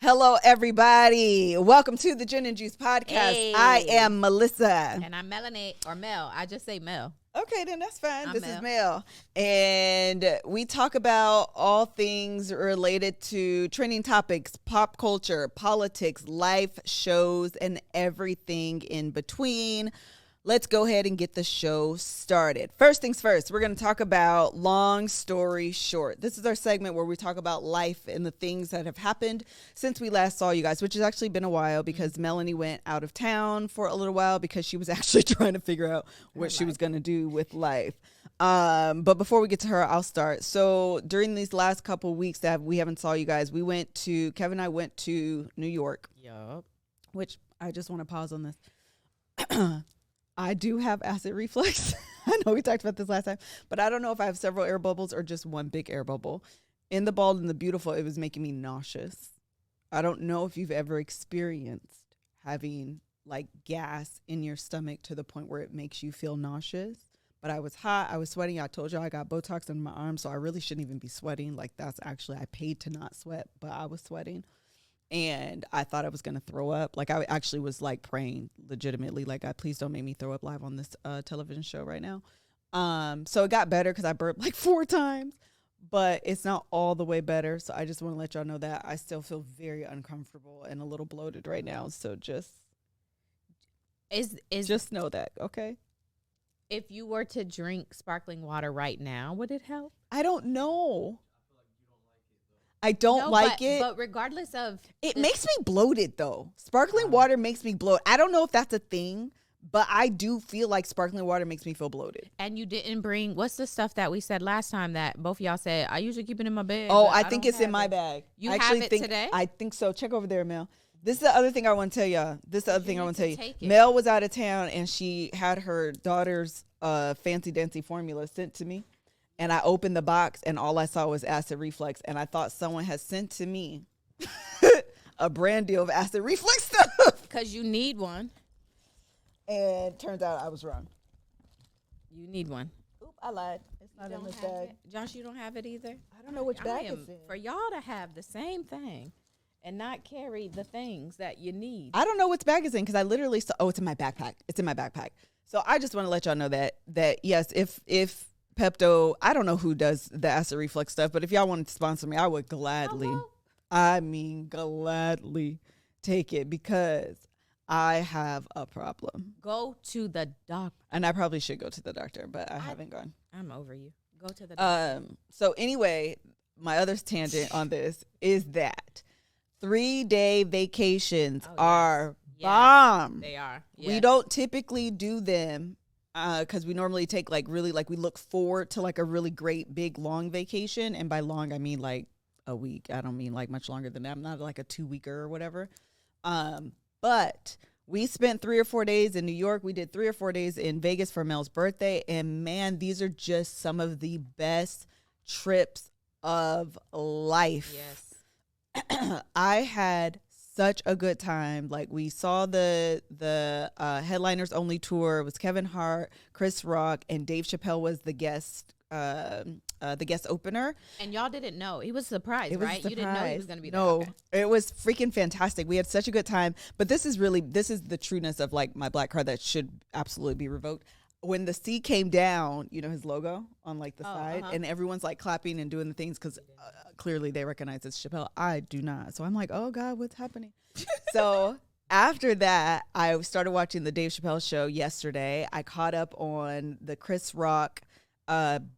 Hello, everybody. Welcome to the Gin and Juice podcast. Hey. I am Melissa. And I'm Melanie, or Mel. I just say Mel. Okay, then that's fine. This Mel. is Mel. And we talk about all things related to trending topics, pop culture, politics, life, shows, and everything in between. Let's go ahead and get the show started. First things first, we're going to talk about long story short. This is our segment where we talk about life and the things that have happened since we last saw you guys, which has actually been a while because Melanie went out of town for a little while because she was actually trying to figure out what she was going to do with life. But before we get to her, I'll start. So during these last couple weeks that we haven't saw you guys, Kevin and I went to New York. Yup. Which I just want to pause on this. I do have acid reflux. I know we talked about this last time, but I don't know if I have several air bubbles or just one big air bubble. In the Bald and the Beautiful, it was making me nauseous. I don't know if you've ever experienced having like gas in your stomach to the point where it makes you feel nauseous. But I was hot. I was sweating. I told you I got Botox in my arm, so I really shouldn't even be sweating. Like I paid to not sweat, but I was sweating. And I thought I was going to throw up. Like, I actually was, like, praying legitimately. Like, please don't make me throw up live on this television show right now. So it got better because I burped, like, 4 times. But it's not all the way better. So I just want to let y'all know that I still feel very uncomfortable and a little bloated right now. So just know that, okay? If you were to drink sparkling water right now, would it help? I don't know. I don't like it. But regardless of... It makes me bloated, though. Sparkling water makes me bloat. I don't know if that's a thing, but I do feel like sparkling water makes me feel bloated. And you didn't bring... What's the stuff that we said last time that both of y'all said, I usually keep it in my bag? Oh, I think it's in my bag. You I have it today? I think so. Check over there, Mel. This is the other thing I want to tell y'all. Take it. Mel was out of town, and she had her daughter's fancy dancy formula sent to me. And I opened the box, and all I saw was acid reflux. And I thought someone had sent to me a brand deal of acid reflux stuff. Because you need one. And turns out I was wrong. You need one. Oop, I lied. It's not in this bag. Josh, you don't have it either? I don't know which bag it's in. For y'all to have the same thing and not carry the things that you need. I don't know which bag it's in because I literally saw, it's in my backpack. It's in my backpack. So I just want to let y'all know that yes, if Pepto, I don't know who does the acid reflux stuff, but if y'all wanted to sponsor me, I would gladly take it because I have a problem. Go to the doctor. And I probably should go to the doctor, but I haven't gone. I'm over you. Go to the doctor. So anyway, my other tangent on this is that 3-day vacations are bomb. They are. Yes. We don't typically do them. Because we normally take we look forward to like a really great big long vacation, and by long I mean like a week. I don't mean like much longer than that. I'm not like a 2-weeker or whatever. But we spent 3 or 4 days in New York. We did 3 or 4 days in Vegas for Mel's birthday, and man, these are just some of the best trips of life. Yes, I had such a good time. Like, we saw the Headliners Only tour. It was Kevin Hart, Chris Rock, and Dave Chappelle was the guest opener. And y'all didn't know. He was surprised, right? You didn't know he was going to be there. No, It was freaking fantastic. We had such a good time. But this is the trueness of like my black card that should absolutely be revoked. When the C came down, you know, his logo on like the side, and everyone's like clapping and doing the things because clearly they recognize it's Chappelle. I do not. So I'm like, oh God, what's happening? So after that, I started watching the Dave Chappelle show yesterday. I caught up on the Chris Rock,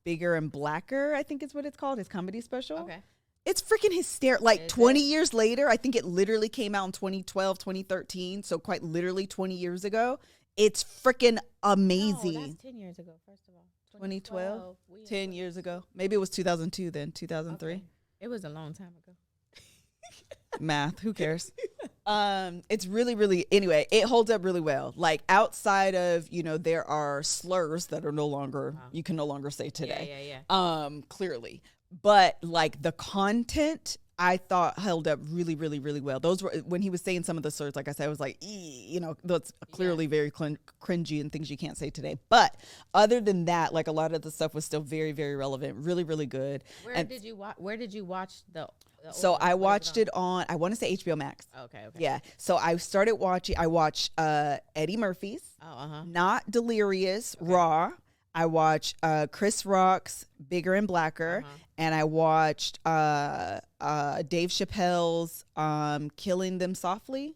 Bigger and Blacker, I think is what it's called, his comedy special. Okay. It's freaking hysterical. Like 20 years later, I think it literally came out in 2012, 2013. So quite literally 20 years ago. It's freaking amazing. No, that's 10 years ago, first of all. 2012? 10 years ago. Maybe it was 2002 then, 2003. Okay. It was a long time ago. Math, who cares? It's really, really, anyway, it holds up really well. Like outside of, you know, there are slurs that are you can no longer say today. Yeah. Clearly. But like the content, I thought held up really, really, really well. Those were when he was saying some of the slurs, like I said, I was like, you know, that's clearly very cringy and things you can't say today. But other than that, like a lot of the stuff was still very, very relevant, really, really good. Where did you watch the So I What is watched on? it on, I want to say HBO Max. Okay. Yeah. So I started watching, I watched Eddie Murphy's, Oh, Not Delirious, Raw. I watched Chris Rock's Bigger and Blacker. And I watched Dave Chappelle's Killing Them Softly.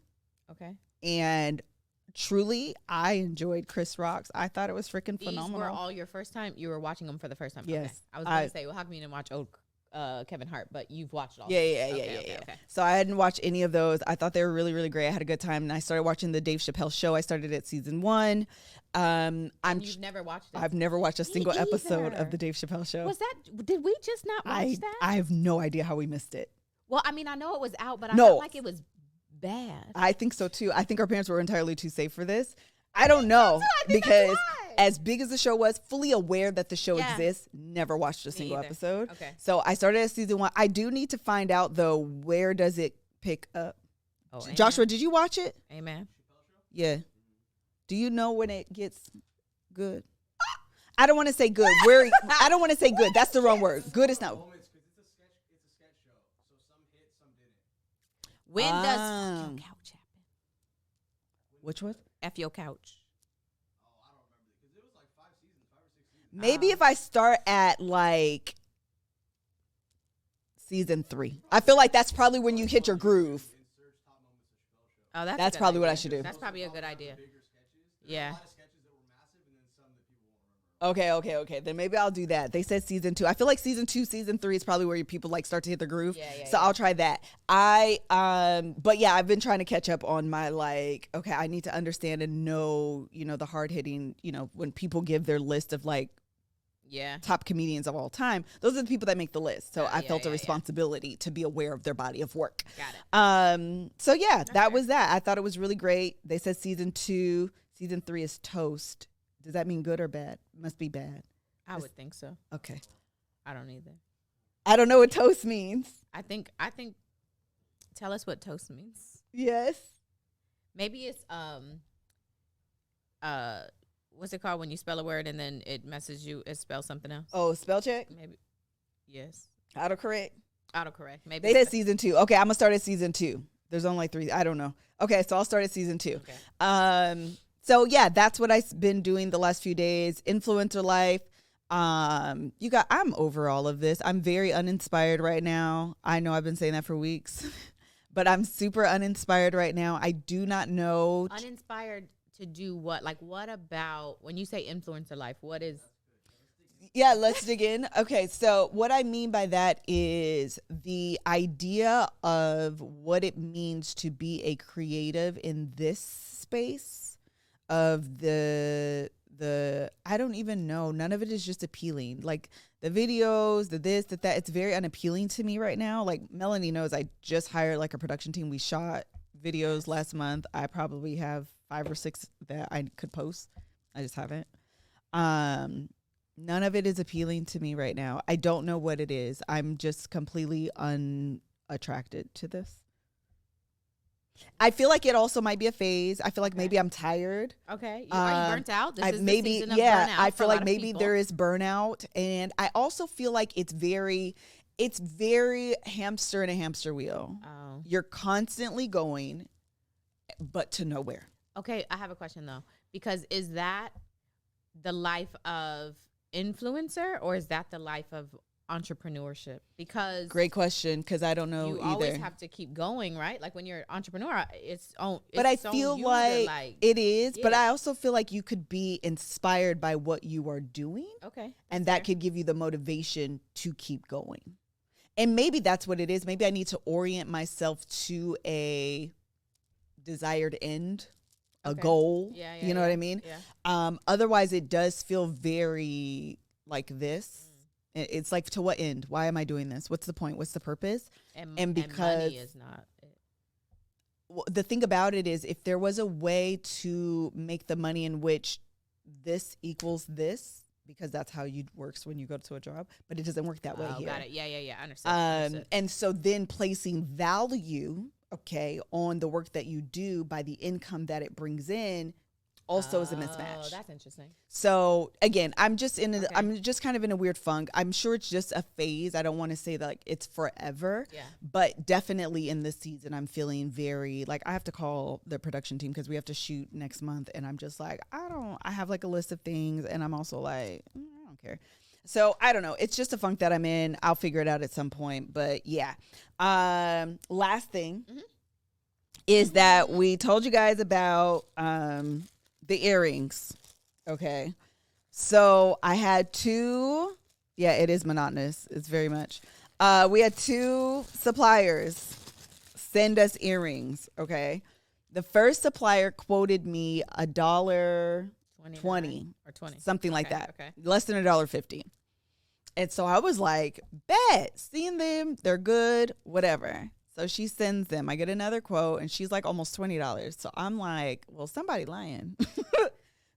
Okay. And truly, I enjoyed Chris Rock's. I thought it was freaking These phenomenal. were all your first time? You were watching them for the first time? Yes. Okay. I was going to say, well, how come you didn't watch Kevin Hart? But you've watched all. Yeah. Okay. So I hadn't watched any of those. I thought they were really, really great. I had a good time. And I started watching the Dave Chappelle show. I started at season 1. You've never watched it? I've never watched a single episode either. of the Dave Chappelle show. Did we just not watch that? I have no idea how we missed it. Well, I mean, I know it was out, but I No. felt like it was bad. I think so too. I think our parents were entirely too safe for this. I don't know, because as big as the show was, fully aware that the show exists, never watched a single episode. Okay. So I started at season 1. I do need to find out though, where does it pick up? Oh, Joshua, did you watch it? Amen. Yeah. Do you know when it gets good? I don't want to say good. Where I don't want to say good. That's the wrong word. Good is not. When does F Your Couch happen? Which one? F Your Couch. Maybe if I start at like season 3. I feel like that's probably when you hit your groove. Oh, that's probably what I should do. That's probably a good idea. Yeah. Okay. Then maybe I'll do that. They said season 2. I feel like season 2, season 3 is probably where people like start to hit the groove. So I'll try that. But yeah, I've been trying to catch up on my like, okay, I need to understand and know, the hard hitting, when people give their list of like top comedians of all time, those are the people that make the list. So I felt a responsibility to be aware of their body of work. Got it. So yeah, that was that. I thought it was really great. They said season 2, season 3 is toast. Does that mean good or bad? Must be bad. I would think so. Okay. I don't either. I don't know what toast means. I think tell us what toast means. Yes. Maybe it's what's it called when you spell a word and then it messes you, it spells something else? Oh, spell check? Maybe. Yes. Autocorrect? Autocorrect. Maybe. They said season 2. Okay, I'm going to start at season 2. There's only like 3. I don't know. Okay, so I'll start at season 2. Okay. So yeah, that's what I've been doing the last few days. Influencer life. I'm over all of this. I'm very uninspired right now. I know I've been saying that for weeks, but I'm super uninspired right now. I do not know. Uninspired to do what? Like, what about when you say influencer life? What is? Yeah, let's dig in. Okay, so what I mean by that is the idea of what it means to be a creative in this space of the I don't even know. None of it is just appealing. Like the videos, the this, that, it's very unappealing to me right now. Like Melanie knows I just hired like a production team. We shot videos last month. I probably have 5 or 6 that I could post. I just haven't. None of it is appealing to me right now. I don't know what it is. I'm just completely unattracted to this. I feel like it also might be a phase. I feel like maybe I'm tired. Okay. Are you burnt out? This is maybe, the season of burnout I for feel a lot like of maybe people. there is burnout. And I also feel like it's very hamster in a hamster wheel. Oh. You're constantly going, but to nowhere. Okay. I have a question though, because is that the life of influencer or is that the life of entrepreneurship? Because great question, because I don't know you either. always have to keep going, right? Like when you're an entrepreneur, but I feel like it is, but I also feel like you could be inspired by what you are doing. Okay. And that could give you the motivation to keep going. And maybe that's what it is. Maybe I need to orient myself to a desired end, a goal. Yeah, you know what I mean? Yeah. Otherwise it does feel very like this. It's like, to what end? Why am I doing this? What's the point? What's the purpose? And because money is not it. Well, the thing about it is, if there was a way to make the money in which this equals this, because that's how it works when you go to a job, but it doesn't work that way here. Got it. Yeah. I understand. And so then placing value, on the work that you do by the income that it brings in, also is a mismatch. Oh, that's interesting. So again, I'm just Okay. I'm just kind of in a weird funk. I'm sure it's just a phase. I don't want to say that like it's forever. Yeah. But definitely in this season, I'm feeling very like I have to call the production team because we have to shoot next month, and I'm just like I have like a list of things, and I'm also like I don't care. So I don't know. It's just a funk that I'm in. I'll figure it out at some point. But yeah. Last thing is that we told you guys about the earrings. Okay. So I had two. Yeah, it is monotonous. It's very much. We had two suppliers send us earrings. Okay. The first supplier quoted me $1.20 or 20, something like that. Okay. Less than $1.50. And so I was like, bet, seen them. They're good, whatever. So she sends them. I get another quote, and she's like almost $20. So I'm like, well, somebody lying.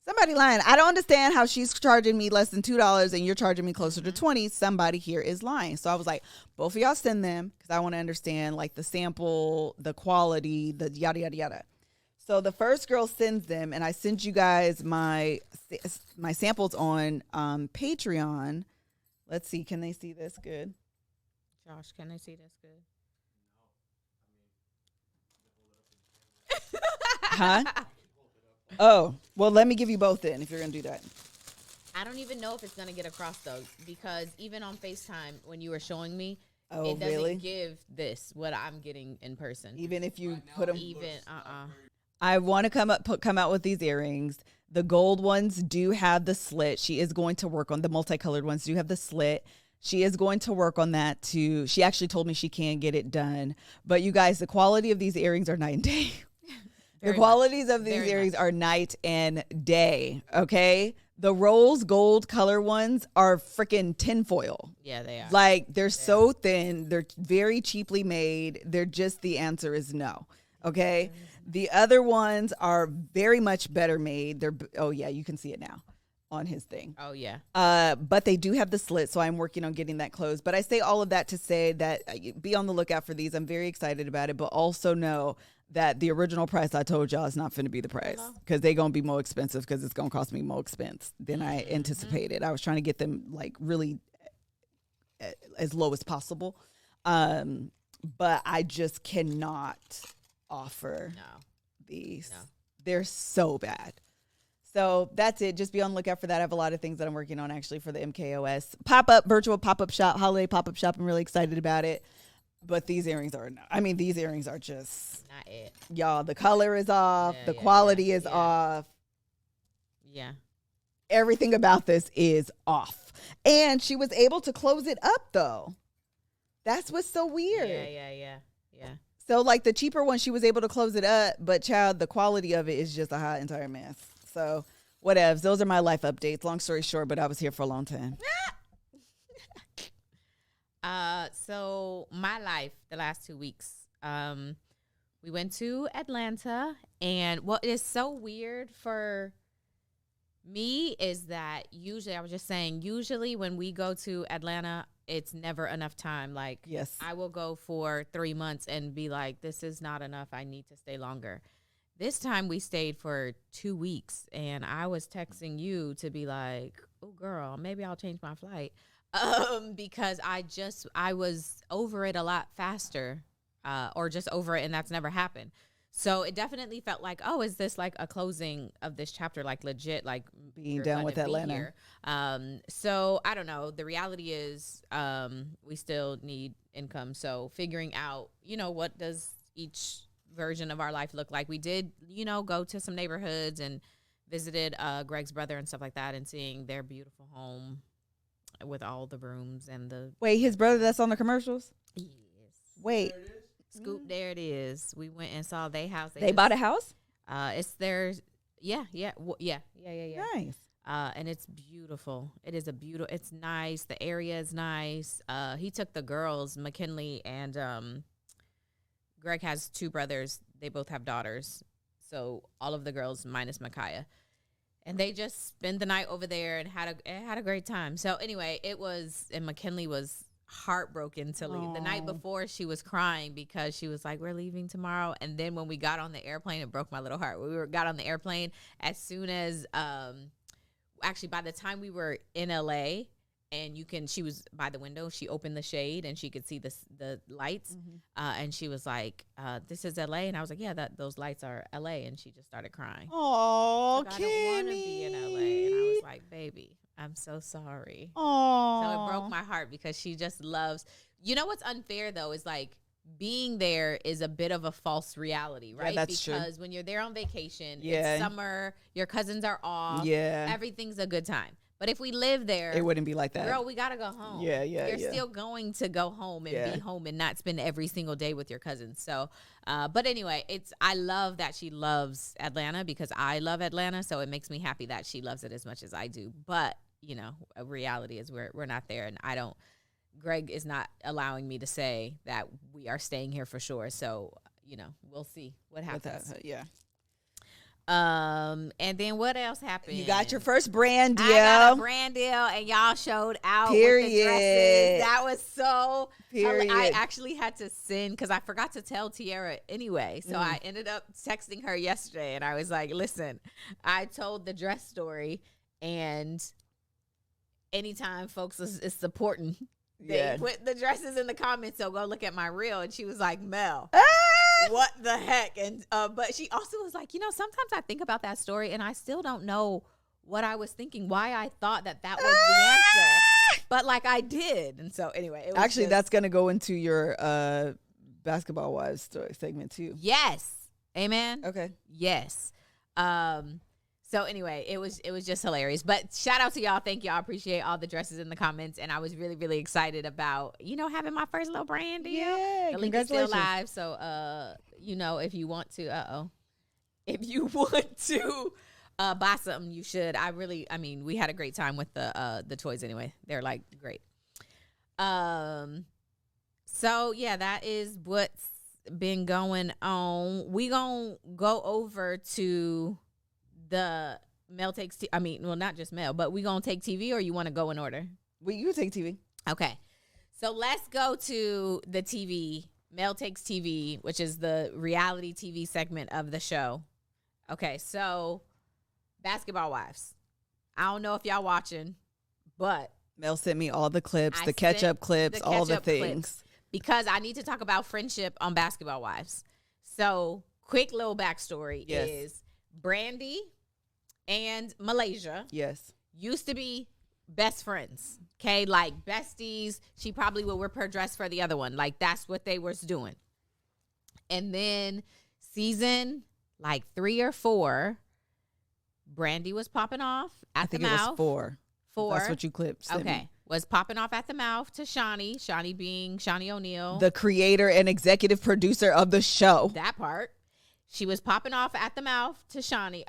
Somebody lying. I don't understand how she's charging me less than $2 and you're charging me closer to 20. Somebody here is lying. So I was like, both of y'all send them because I want to understand like the sample, the quality, the yada, yada, yada. So the first girl sends them, and I sent you guys my samples on Patreon. Let's see. Can they see this good? Josh, can they see this good? Huh? Oh, well, let me give you both then if you're going to do that. I don't even know if it's going to get across, though, because even on FaceTime, when you were showing me, Oh, it doesn't really? give this what I'm getting in person. Even if you put them. Even, I want to come out with these earrings. The gold ones do have the slit. She is going to work on the multicolored ones do have the slit. She is going to work on that too. She actually told me she can get it done. But you guys, the quality of these earrings are night and day. The qualities of these earrings are night and day. Okay. The rose gold color ones are freaking tinfoil. Yeah, they are. Like they're so thin. They're very cheaply made. They're just the answer is no. Okay. The other ones are very much better made. Oh yeah, you can see it now on his thing. Oh yeah. But they do have the slit, so I'm working on getting that closed. But I say all of that to say that be on the lookout for these. I'm very excited about it, but also know that the original price I told y'all is not going to be the price because they're going to be more expensive because it's going to cost me more expense than I anticipated. I was trying to get them like really as low as possible. But I just cannot offer these. No. They're so bad. So that's it. Just be on the lookout for that. I have a lot of things that I'm working on actually for the MKOS virtual pop-up shop, holiday pop-up shop. I'm really excited about it. But these earrings are not. I mean, these earrings are just not it. Y'all, the color is off. The quality is off. Yeah. Everything about this is off. And she was able to close it up though. That's what's so weird. Yeah. So like the cheaper one, she was able to close it up, but child, the quality of it is just a hot entire mess. So whatevs. Those are my life updates. Long story short, but I was here for a long time. So my life the last 2 weeks, we went to Atlanta, and what is so weird for me is that usually when we go to Atlanta, it's never enough time. Like, yes, I will go for 3 months and be like, this is not enough. I need to stay longer. This time we stayed for 2 weeks, and I was texting you to be like, oh girl, maybe I'll change my flight. Because I was over it a lot faster, or just over it, and that's never happened. So it definitely felt like, oh, is this like a closing of this chapter, like legit, like being done with Atlanta? So I don't know. The reality is, we still need income. So figuring out, what does each version of our life look like? We did, go to some neighborhoods and visited Greg's brother and stuff like that, and seeing their beautiful home with all the rooms and the his brother that's on the commercials. Yes. Wait, Scoop, there it is. We went and saw their house. They bought a house. It's theirs. Yeah. Nice. And it's beautiful. It is it's nice. The area is nice. He took the girls, McKinley and Greg has 2 brothers. They both have daughters. So all of the girls minus Micaiah. And they just spent the night over there and had a great time. So anyway, and McKinley was heartbroken to leave. The night before, she was crying because she was like, we're leaving tomorrow. And then when we got on the airplane, it broke my little heart. Got on the airplane as soon as, actually, by the time we were in LA, and she was by the window, she opened the shade and she could see the lights. And she was like, this is LA. And I was like, yeah, those lights are LA. And she just started crying. Oh, like, I don't want to be in LA. And I was like, baby, I'm so sorry. Oh, so it broke my heart because she just loves, you know what's unfair though is like being there is a bit of a false reality, right? Yeah, that's because true. when you're there on vacation, Yeah. it's summer, your cousins are off, Yeah. everything's a good time. But if we live there, It wouldn't be like that. girl, we gotta go home. Yeah. You're still going to go home and be home and not spend every single day with your cousins. So, but anyway, I love that she loves Atlanta because I love Atlanta. So it makes me happy that she loves it as much as I do. But you know, a reality is we're not there, and Greg is not allowing me to say that we are staying here for sure. So you know, we'll see what happens. Yeah. And then what else happened? You got your first brand deal. I got a brand deal, and y'all showed out with the dresses. That was so. Period. I actually had to send because I forgot to tell Tiara anyway. So I ended up texting her yesterday, and I was like, "Listen, I told the dress story, and anytime folks is supporting, they put the dresses in the comments. So go look at my reel." And she was like, "Mel." What the heck? And but she also was like, you know, sometimes I think about that story and I still don't know what I was thinking, why I thought that was the answer, but like I did. And so anyway, it was actually that's gonna go into your basketball wives story segment too. Yes, amen. Okay. Yes. So anyway, it was just hilarious. But shout out to y'all. Thank y'all. Appreciate all the dresses in the comments. And I was really, really excited about, you know, having my first little brand deal. Yeah, the link is still live. So, you know, if you want to, buy something, you should. We had a great time with the toys anyway. They're like great. So yeah, that is what's been going on. We gonna go over to the Mel Takes TV. Well, not just Mel, but we gonna take TV, or you want to go in order? You take TV. Okay. So let's go to the TV, Mel Takes TV, which is the reality TV segment of the show. Okay, so Basketball Wives. I don't know if y'all watching, but Mel sent me all the clips, the catch-up clips, all the things. Because I need to talk about friendship on Basketball Wives. So quick little backstory is Brandy and Malaysia used to be best friends, okay? Like besties. She probably would rip her dress for the other one. Like that's what they was doing. And then season like 3 or 4, Brandy was popping off at the mouth. I think it was 4. 4. That's what you clipped. Okay. Was popping off at the mouth to Shawnee being Shawnee O'Neal. The creator and executive producer of the show. That part. She was popping off at the mouth to Shawnee,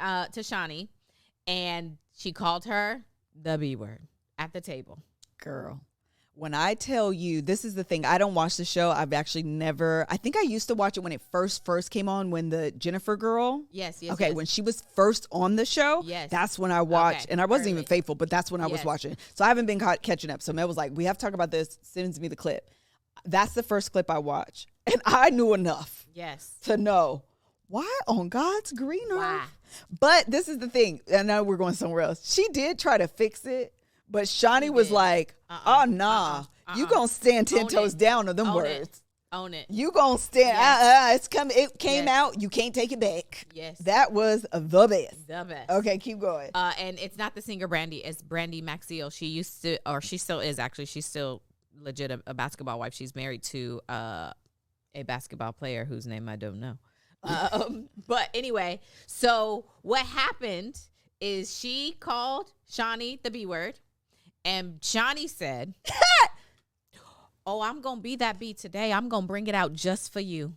and she called her the B word at the table. Girl, when I tell you, this is the thing. I don't watch the show. I've actually never. I think I used to watch it when it first came on. When the Jennifer girl. Yes. Okay, when she was first on the show. Yes. That's when I watched, and I wasn't even faithful, but that's when I was watching. So I haven't been catching up. So Mel was like, "We have to talk about this." Sends me the clip. That's the first clip I watched, and I knew enough. Yes. To know. Why on God's green earth? Why? But this is the thing. I know we're going somewhere else. She did try to fix it, but Shawnee was like, "Oh, nah. You going to stand 10 toes down on them words. Own it. You going to stand. It's coming. It came out. You can't take it back." Yes. That was the best. The best. Okay, keep going. And it's not the singer Brandy. It's Brandy Maxiel. She used to, or she still is actually. She's still legit a basketball wife. She's married to a basketball player whose name I don't know. But anyway, so what happened is she called Shawnee the B word, and Shawnee said, "Oh, I'm gonna be that B today. I'm gonna bring it out just for you.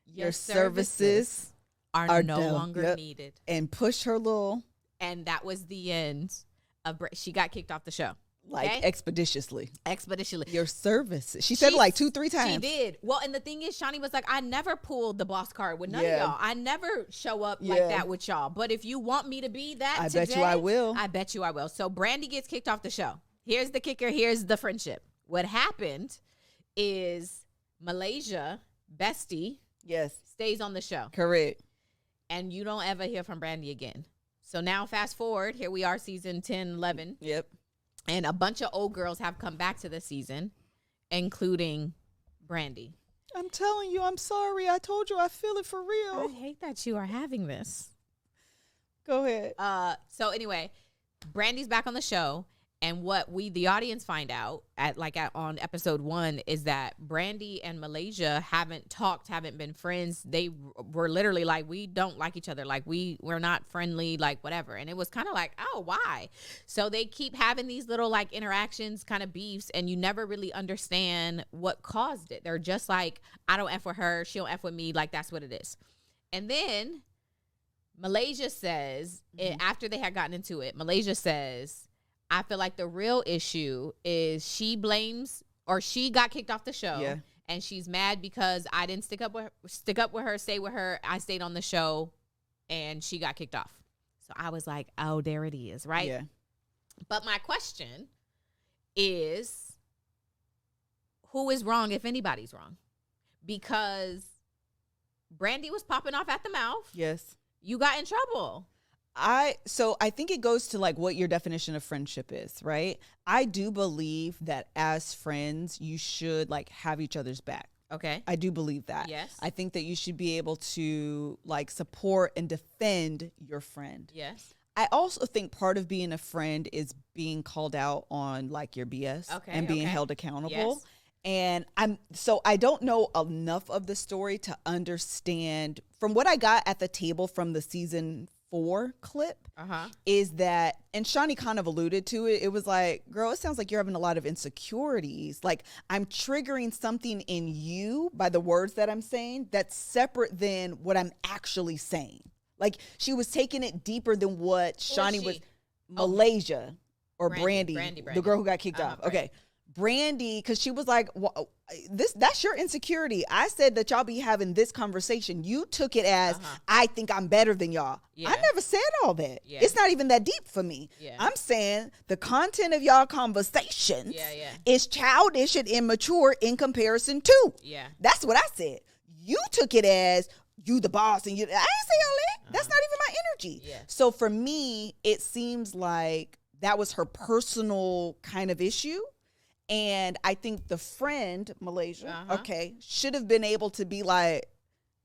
Your services are no longer needed." And push her little, and that was the end of. She got kicked off the show. Like expeditiously. Your services. She said it like 2-3 times. She did. Well, and the thing is, Shawnee was like, "I never pulled the boss card with none of y'all. I never show up like that with y'all. But if you want me to be that I today, bet you I will. I bet you I will." So Brandy gets kicked off the show. Here's the kicker. Here's the friendship. What happened is Malaysia, bestie, Yes. stays on the show. Correct. And you don't ever hear from Brandy again. So now fast forward, here we are season 10, 11. Yep. And a bunch of old girls have come back to the season, including Brandy. I'm telling you, I'm sorry. I told you I feel it for I real. hate that you are having this. Go ahead. So anyway, Brandy's back on the show. And what we, the audience, find out on episode 1 is that Brandy and Malaysia haven't talked, haven't been friends. They were literally like, we don't like each other. Like we're not friendly, like whatever. And it was kind of like, oh, why? So they keep having these little like interactions, kind of beefs, and you never really understand what caused it. They're just like, I don't F with her, she don't F with me. Like that's what it is. And then Malaysia says, after they had gotten into it, Malaysia says, I feel like the real issue is she got kicked off the show, and she's mad because I didn't stick up with her, stay with her. I stayed on the show, and she got kicked off. So I was like, oh, there it is, right? Yeah. But my question is, who is wrong if anybody's wrong? Because Brandy was popping off at the mouth. Yes. You got in trouble. So I think it goes to like what your definition of friendship is, right? I do believe that as friends, you should like have each other's back. Okay. I do believe that. Yes. I think that you should be able to like support and defend your friend. Yes. I also think part of being a friend is being called out on like your BS and being held accountable. Yes. And I don't know enough of the story to understand from what I got at the table from the season 4 clip is that, and Shawnee kind of alluded to it. It was like, girl, it sounds like you're having a lot of insecurities. Like I'm triggering something in you by the words that I'm saying that's separate than what I'm actually saying. Like she was taking it deeper than what Shawnee was. Malaysia or Brandy, the girl who got kicked off. Okay. Brandy, because she was like, well, that's your insecurity. I said that y'all be having this conversation. You took it as, I think I'm better than y'all. Yeah. I never said all that. Yeah. It's not even that deep for me. Yeah. I'm saying the content of y'all conversations is childish and immature in comparison to. Yeah. That's what I said. You took it as, you the boss, and I didn't say all that. That's not even my energy. Yeah. So for me, it seems like that was her personal kind of issue. And I think the friend, Malaysia, should have been able to be like,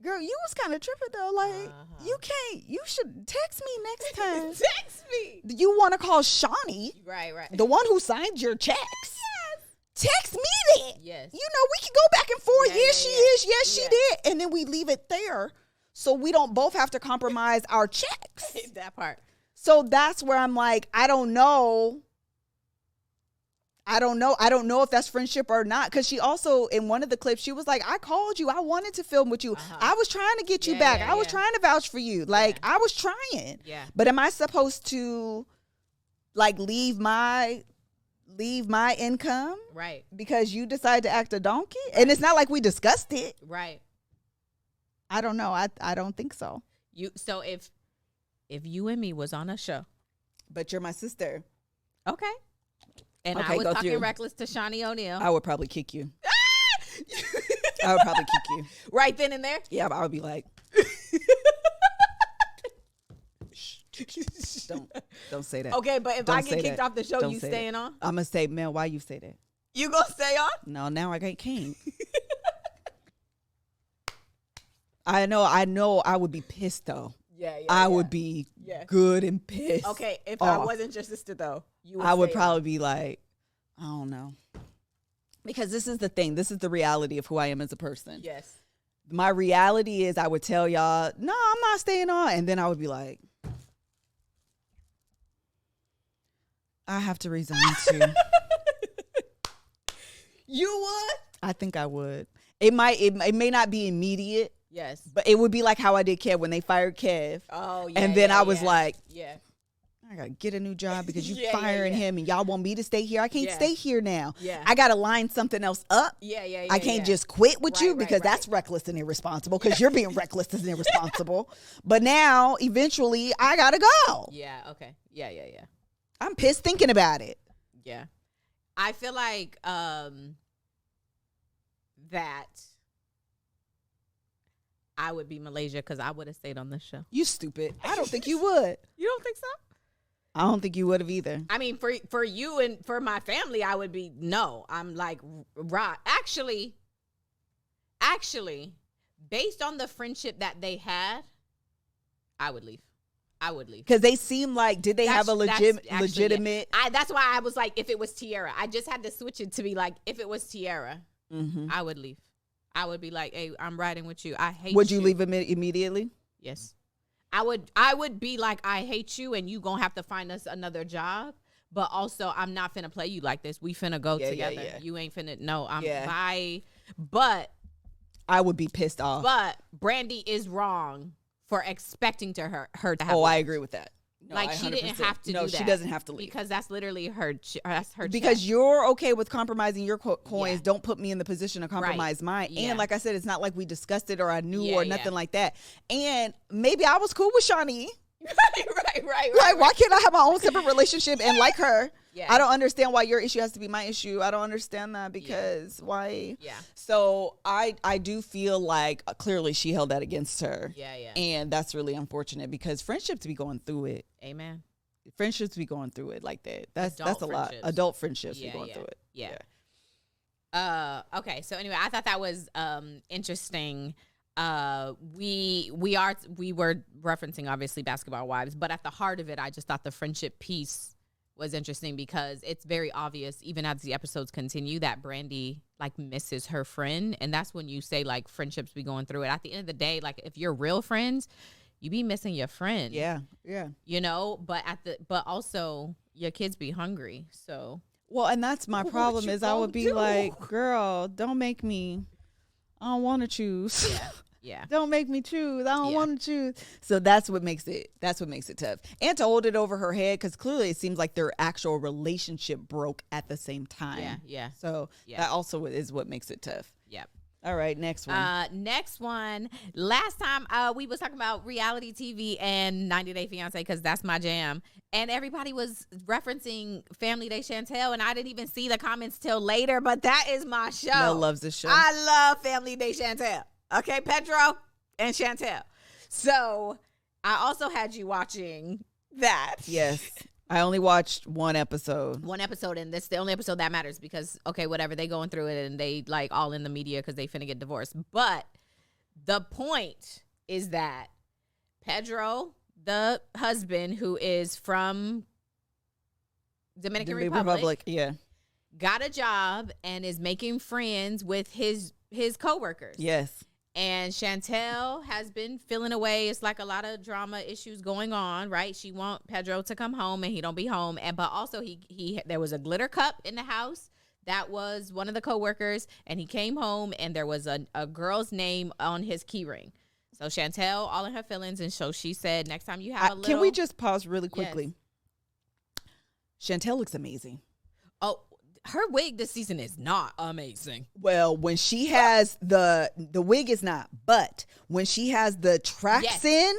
girl, you was kind of tripping though. Like, you should text me next time. Text me. You want to call Shawnee. Right. The one who signed your checks. Yes. Text me that. Yes. You know, we can go back and forth. She is. Yes, she did. And then we leave it there. So we don't both have to compromise our checks. That part. So that's where I'm like, I don't know if that's friendship or not. Because she also, in one of the clips, she was like, I called you. I wanted to film with you. I was trying to get you back. I was trying to vouch for you. Like, I was trying. Yeah. But am I supposed to, like, leave my income? Right. Because you decide to act a donkey? Right. And it's not like we discussed it. Right. I don't know. I don't think so. So if you and me was on a show. But you're my sister. Okay. And I was talking reckless to Shawnee O'Neal. I would probably kick you. I would probably kick you. Right then and there? Yeah, I would be like, don't say that. Okay, but if I get kicked off the show, you staying on? I'm going to say, Mel, why you say that? You going to stay on? No, now I can't. I know I would be pissed though. I would be good and pissed. Okay, if I wasn't your sister though, I would probably be like, I don't know. Because this is the thing. This is the reality of who I am as a person. Yes. My reality is I would tell y'all, no, I'm not staying on. And then I would be like, I have to resign too. You would? I think I would. It may not be immediate. Yes. But it would be like how I did Kev when they fired Kev. Oh, yeah. And then I was like, yeah, I got to get a new job because you firing him and y'all want me to stay here. I can't stay here now. Yeah. I got to line something else up. Yeah. I can't just quit with you because that's reckless and irresponsible because you're being reckless and irresponsible. But now, eventually, I got to go. Yeah, okay. Yeah. I'm pissed thinking about it. Yeah. I feel like that I would be Malaysia because I would have stayed on this show. You stupid. I don't think you would. You don't think so? I don't think you would have either. I mean, for you and for my family, I would be no. I'm like, right. Actually, based on the friendship that they had, I would leave. Because they seem like, did they have a legitimate? That's why I was like, if it was Tiara, I just had to switch it to be like, if it was Tiara, I would leave. I would be like, hey, I'm riding with you. I hate you. Would you leave immediately? Yes. I would be like, I hate you and you gonna have to find us another job. But also, I'm not finna play you like this. We finna go together. Yeah. You ain't finna, no, bye. But I would be pissed off. But Brandy is wrong for expecting her to have. Oh, I agree with that. No, like, she didn't have to do that. No, she doesn't have to leave. Because that's literally her because check. You're okay with compromising your coins. Yeah. Don't put me in the position to compromise mine. Yeah. And like I said, it's not like we discussed it or I knew or nothing like that. And maybe I was cool with Shawnee. Right. Like, why can't I have my own separate relationship and like her? Yeah. I don't understand why your issue has to be my issue. I don't understand that because why? Yeah. So I do feel like clearly she held that against her. Yeah. And that's really unfortunate because friendships be going through it. Amen. Friendships be going through it like that. That's a lot. Adult friendships be going through it. Yeah. Okay. So anyway, I thought that was interesting. We were referencing obviously Basketball Wives, but at the heart of it, I just thought the friendship piece was interesting because it's very obvious, even as the episodes continue, that Brandy like misses her friend, and that's when you say like friendships be going through it. At the end of the day, like if you're real friends, you be missing your friend. Yeah. You know, but also your kids be hungry. So well, and that's my problem is I would be like, girl, don't make me. I don't want to choose. Yeah. Don't make me choose. I don't want to choose. So that's what makes it tough. And to hold it over her head because clearly it seems like their actual relationship broke at the same time. Yeah. So that also is what makes it tough. Yep. All right, next one. Next one. Last time we was talking about reality TV and 90 Day Fiance because that's my jam. And everybody was referencing Family Day Chantel, and I didn't even see the comments till later, but that is my show. Mel loves this show. I love Family Day Chantel. Okay, Pedro and Chantel. So I also had you watching that. Yes. I only watched one episode. And this is the only episode that matters because, okay, whatever, they going through it and they like all in the media because they finna get divorced. But the point is that Pedro, the husband who is from Dominican Republic, got a job and is making friends with his coworkers. Yes. And Chantel has been feeling away. It's like a lot of drama issues going on, right? She want Pedro to come home and he don't be home. But also he there was a glitter cup in the house that was one of the coworkers, and he came home and there was a girl's name on his key ring. So Chantel, all in her feelings, and so she said, next time you have a little. Can we just pause really quickly? Yes. Chantel looks amazing. Oh, her wig this season is not amazing. Well, when she has the wig is not, but when she has the tracks in,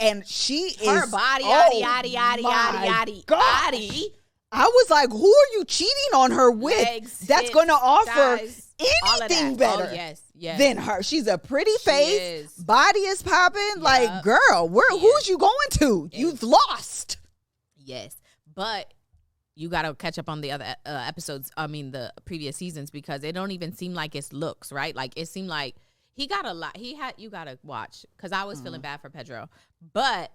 and she her is body, yaddy. I was like, who are you cheating on her with? Legs, that's going to offer thighs, anything better than her. She's a pretty face, body is popping. Yep. Like, girl, who's you going to? You've lost. Yes, but you got to catch up on the other episodes. I mean, the previous seasons, because it don't even seem like it's looks, right? Like, it seemed like he got a lot. You got to watch, because I was feeling bad for Pedro. But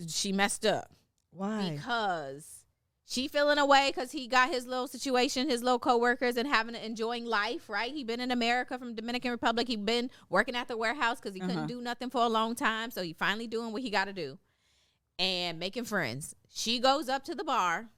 she messed up. Why? Because she feeling away because he got his little situation, his little coworkers, and enjoying life, right? He been in America from Dominican Republic. He been working at the warehouse because he couldn't do nothing for a long time. So he finally doing what he got to do and making friends. She goes up to the bar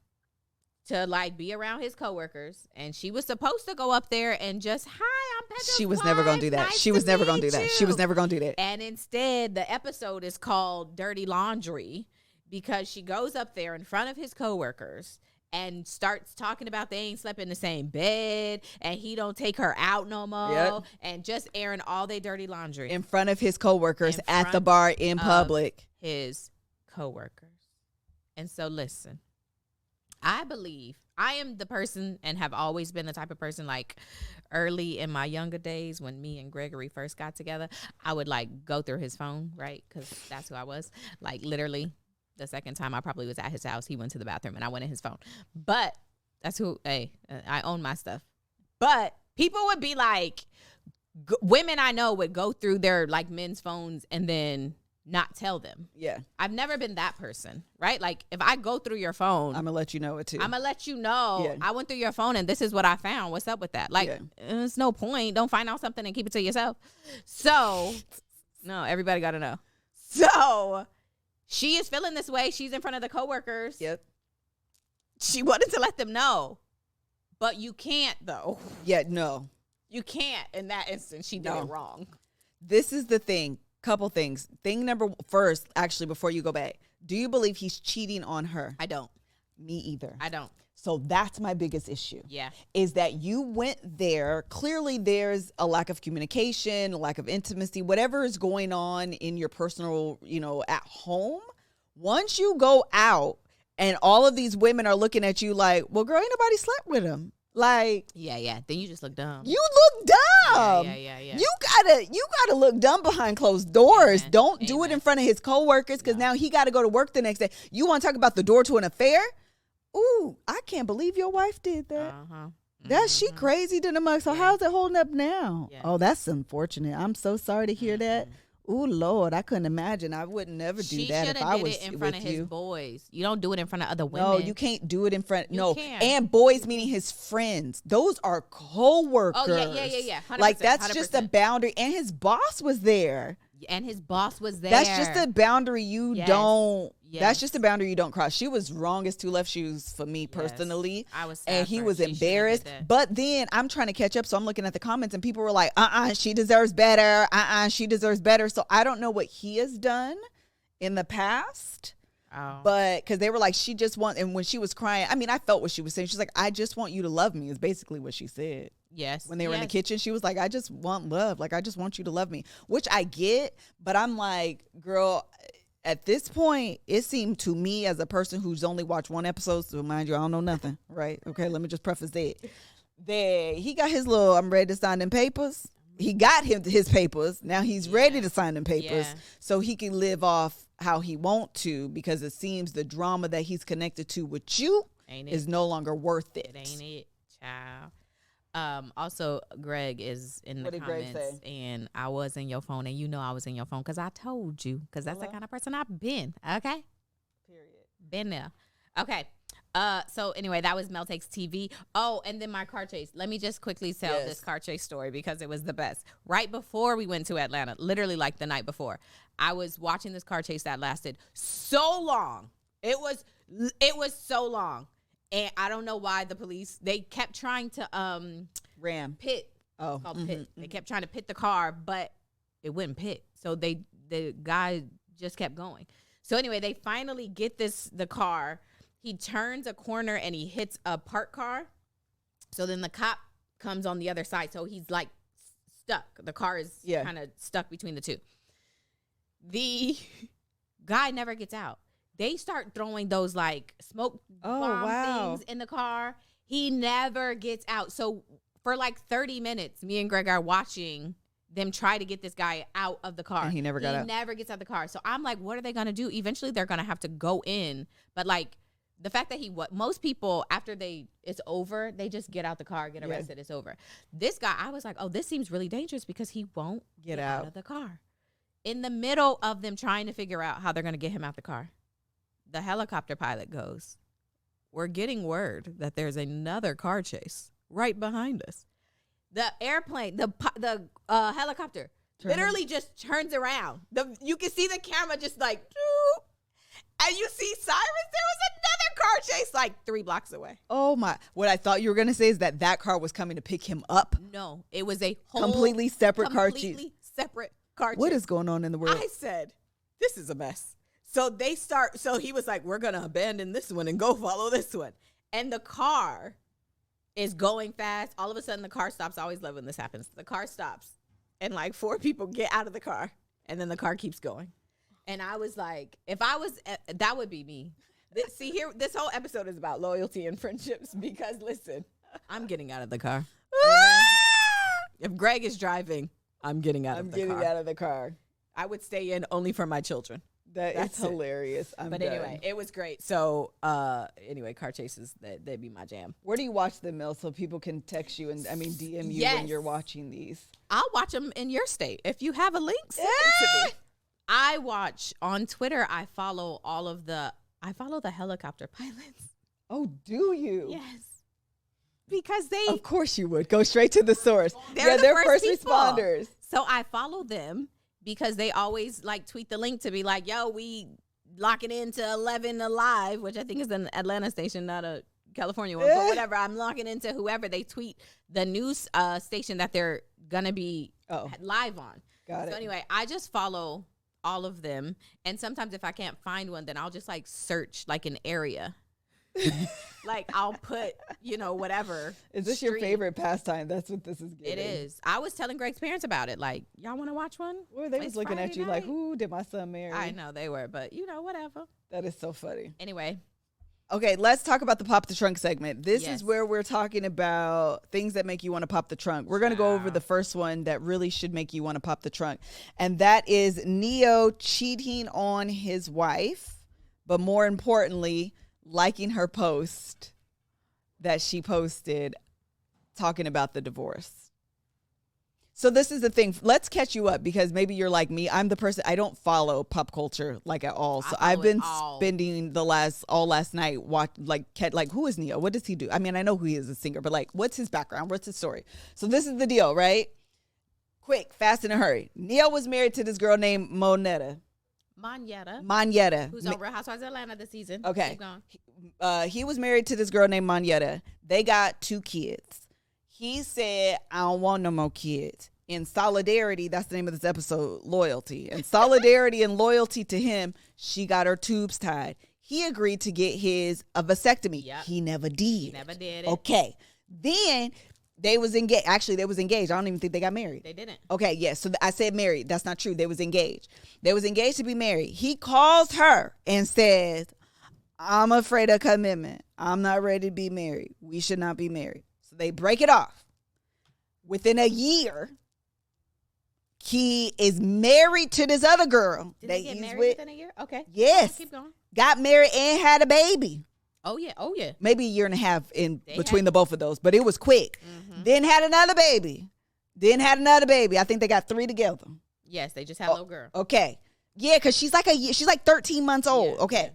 to like be around his coworkers, and she was supposed to go up there and just, hi, I'm Pedro's She was never going to do that. She was never going to do that. She was never going to do that. And instead, the episode is called Dirty Laundry, because she goes up there in front of his coworkers and starts talking about they ain't slept in the same bed and he don't take her out no more, and just airing all their dirty laundry in front of his coworkers at the bar in public. His coworkers. And so listen, I believe I am the person and have always been the type of person, like early in my younger days when me and Gregory first got together, I would like go through his phone, right? Because that's who I was. Like literally the second time I probably was at his house, he went to the bathroom and I went in his phone. But that's who, hey, I own my stuff. But people would be like, women I know would go through their like men's phones and then not tell them. Yeah. I've never been that person, right? Like if I go through your phone, I'm gonna let you know it too. I'm gonna let you know. Yeah. I went through your phone and this is what I found. What's up with that? Like, It's no point. Don't find out something and keep it to yourself. So, no, everybody got to know. So, she is feeling this way. She's in front of the coworkers. Yep. She wanted to let them know, but you can't though. Yeah, no. You can't in that instance. She did it wrong. This is the thing. Couple things. Thing number first, actually, before you go back, do you believe he's cheating on her? I don't. Me either. I don't. So that's my biggest issue. Yeah. Is that you went there. Clearly, there's a lack of communication, a lack of intimacy, whatever is going on in your personal, at home. Once you go out and all of these women are looking at you like, well, girl, ain't nobody slept with him. Like, yeah. Then you just look dumb. You look dumb. Yeah. You gotta look dumb behind closed doors. Amen. Don't do it in front of his coworkers because now he got to go to work the next day. You want to talk about the door to an affair? Ooh, I can't believe your wife did that. That's she crazy to the mug. So how's it holding up now? Yeah. Oh, that's unfortunate. I'm so sorry to hear that. Ooh, Lord, I couldn't imagine. I would never do that if I was with you. She should have did it in front of his boys. You don't do it in front of other women. No, you can't do it in front. No, and boys meaning his friends. Those are co-workers. Oh, yeah. 100%, like, that's 100%. just a boundary. And his boss was there. That's just a boundary you don't. Yes. That's just a boundary you don't cross. She was wrong as two left shoes for me personally. I was sad and he was she embarrassed. But then I'm trying to catch up, so I'm looking at the comments and people were like, she deserves better. She deserves better. So I don't know what he has done in the past. Oh. But because they were like, she just wants, and when she was crying, I mean, I felt what she was saying. She's like, I just want you to love me is basically what she said. Yes. When they were in the kitchen, she was like, I just want love. Like, I just want you to love me, which I get. But I'm like, girl, at this point, it seemed to me as a person who's only watched one episode, so mind you, I don't know nothing, right? Okay, let me just preface that. He got his little, I'm ready to sign them papers. He got his papers. Now he's ready to sign them papers so he can live off how he want to, because it seems the drama that he's connected to with you is no longer worth it. It ain't it, child. Also, Greg is in the comments, and I was in your phone, and you know I was in your phone because I told you, because that's the kind of person I've been. Okay. Period. Been there. Okay. So anyway, that was Mel Takes TV. Oh, and then my car chase. Let me just quickly tell this car chase story because it was the best. Right before we went to Atlanta, literally like the night before, I was watching this car chase that lasted so long. It was so long. And I don't know why the police, they kept trying to pit. Oh, it's called pit. They kept trying to pit the car, but it wouldn't pit. So the guy just kept going. So anyway, they finally get the car. He turns a corner and he hits a parked car. So then the cop comes on the other side. So he's like stuck. The car is kind of stuck between the two. The guy never gets out. They start throwing those like smoke bomb things in the car. He never gets out. So for like 30 minutes, me and Greg are watching them try to get this guy out of the car. And he never got out. He never gets out of the car. So I'm like, what are they going to do? Eventually they're going to have to go in. But like the fact that most people after it's over, they just get out the car, get arrested, it's over. This guy, I was like, oh, this seems really dangerous because he won't get out of the car. In the middle of them trying to figure out how they're going to get him out the car, the helicopter pilot goes, we're getting word that there's another car chase right behind us. The airplane, the helicopter literally just turns around. You can see the camera just like, and you see sirens. There was another car chase like 3 blocks away. Oh my. What I thought you were going to say is that car was coming to pick him up. No, it was a completely separate car chase. Completely separate car chase. What is going on in the world? I said, this is a mess. So he was like, we're going to abandon this one and go follow this one. And the car is going fast. All of a sudden the car stops. I always love when this happens. The car stops and like 4 people get out of the car and then the car keeps going. And I was like, if I was, that would be me. See here, this whole episode is about loyalty and friendships because listen, I'm getting out of the car. If Greg is driving, I'm getting out of the car. I'm getting out of the car. I would stay in only for my children. That's hilarious. But anyway, it was great. So anyway, car chases, they'd be my jam. Where do you watch them, Mel, so people can text you and DM you when you're watching these? I'll watch them in your state. If you have a link, send it to me. I watch on Twitter. I follow the helicopter pilots. Oh, do you? Yes. Because of course you would go straight to the source. They're first responders. So I follow them because they always like tweet the link to be like, yo, we locking into 11 Alive, which I think is an Atlanta station, not a California one, but whatever. I'm locking into whoever they tweet the news station that they're going to be live on. Got it. So anyway, I just follow all of them. And sometimes if I can't find one, then I'll just like search like an area. Like I'll put, whatever. Is this your favorite pastime? That's what this is giving. It is. I was telling Greg's parents about it. Like, y'all want to watch one? Well, they was looking Friday at you night. like, who did my son marry? I know they were, but whatever. That is so funny. Anyway. Okay, let's talk about the Pop the Trunk segment. This is where we're talking about things that make you want to pop the trunk. We're going to go over the first one that really should make you want to pop the trunk. And that is Neyo cheating on his wife, but more importantly, liking her post that she posted talking about the divorce. So this is the thing. Let's catch you up because maybe you're like me. I'm the person, I don't follow pop culture like at all. So I've been spending all last night who is Neyo? What does he do? I mean, I know who he is, a singer, but like, what's his background? What's his story? So this is the deal, right? Quick, fast, in a hurry. Neyo was married to this girl named Monyetta. Who's on Real Housewives of Atlanta this season. Okay. Keep going. He was married to this girl named Monyetta. They got 2 kids. He said, I don't want no more kids. In solidarity, that's the name of this episode, loyalty. In solidarity and loyalty to him, she got her tubes tied. He agreed to get his a vasectomy. Yep. He never did. Okay. Then they was engaged. Actually, they was engaged. I don't even think they got married. They didn't. Okay, yes. So I said married. That's not true. They was engaged. They was engaged to be married. He calls her and says, I'm afraid of commitment. I'm not ready to be married. We should not be married. So they break it off. Within a year, he is married to this other girl. Did they get married within a year? Okay. Yes. Keep going. Got married and had a baby. Oh, yeah. Maybe a year and a half between the both of those, but it was quick. Mm-hmm. Then had another baby. I think they got 3 together. Yes, they just had a little girl. Okay. Yeah, because she's like 13 months old. Yeah, okay.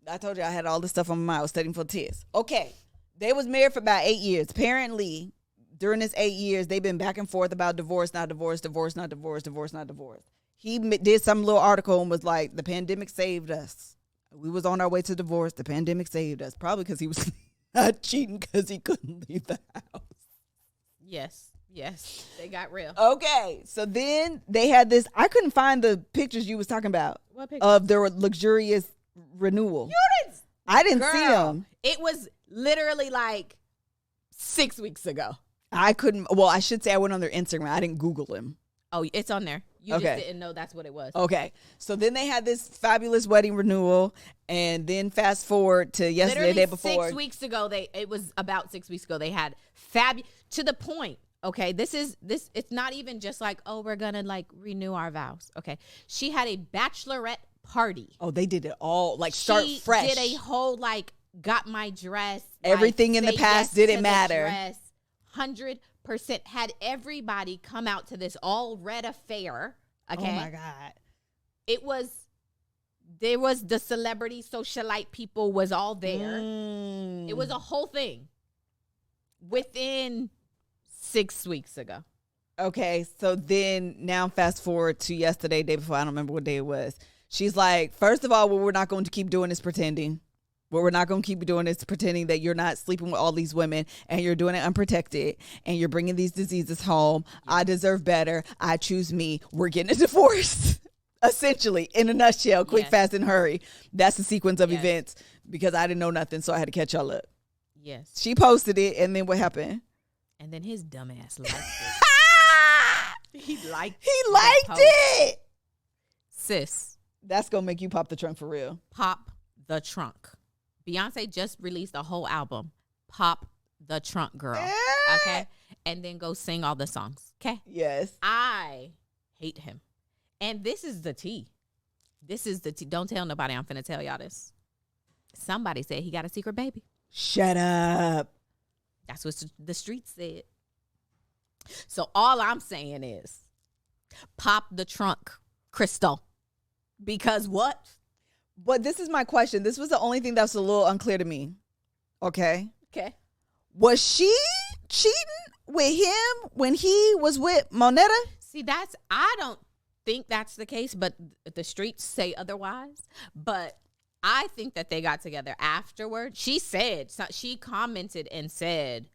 Yeah. I told you I had all this stuff on my mind. I was studying for tests. Okay. They was married for about 8 years. Apparently, during this 8 years, they've been back and forth about divorce, not divorce, divorce, not divorce, divorce, not divorce. He did some little article and was like, the pandemic saved us. We was on our way to divorce. The pandemic saved us. Probably because he was not cheating because he couldn't leave the house. Yes. They got real. Okay. So then they had this. I couldn't find the pictures you was talking about. What pictures? Of their luxurious renewal. I didn't see them. It was literally like 6 weeks ago. I couldn't. Well, I should say I went on their Instagram. I didn't Google him. Oh, it's on there. You just didn't know that's what it was. Okay. So then they had this fabulous wedding renewal. And then fast forward to yesterday, the day before. 6 weeks ago, it was about 6 weeks ago. They had to the point. Okay. This. It's not even just like, oh, we're going to like renew our vows. Okay. She had a bachelorette party. Oh, they did it all. Like start fresh. She did a whole like, got my dress. Everything in the past didn't matter. 100% had everybody come out to this all red affair. Okay. Oh my God. There was the celebrity socialite people was all there. It was a whole thing within 6 weeks ago. Okay. So then now fast forward to yesterday, day before. I don't remember what day it was. She's like, first of all, what we're not going to keep doing is pretending. What we're not going to keep doing is pretending that you're not sleeping with all these women and you're doing it unprotected and you're bringing these diseases home. I deserve better. I choose me. We're getting a divorce. Essentially, in a nutshell, quick, fast, and hurry. That's the sequence of events because I didn't know nothing, so I had to catch y'all up. Yes. She posted it, and then what happened? And then his dumbass liked it. He liked it. Sis. That's going to make you pop the trunk for real. Pop the trunk. Beyonce just released a whole album, Pop the Trunk Girl. Okay? And then go sing all the songs. Okay? Yes. I hate him. And this is the tea. This is the tea. Don't tell nobody I'm finna tell y'all this. Somebody said he got a secret baby. Shut up. That's what the streets said. So all I'm saying is pop the trunk, Crystal. Because what? But this is my question. This was the only thing that's a little unclear to me. Okay? Okay. Was she cheating with him when he was with Monetta? See, I don't think that's the case, but the streets say otherwise. But I think that they got together afterward. She commented and said,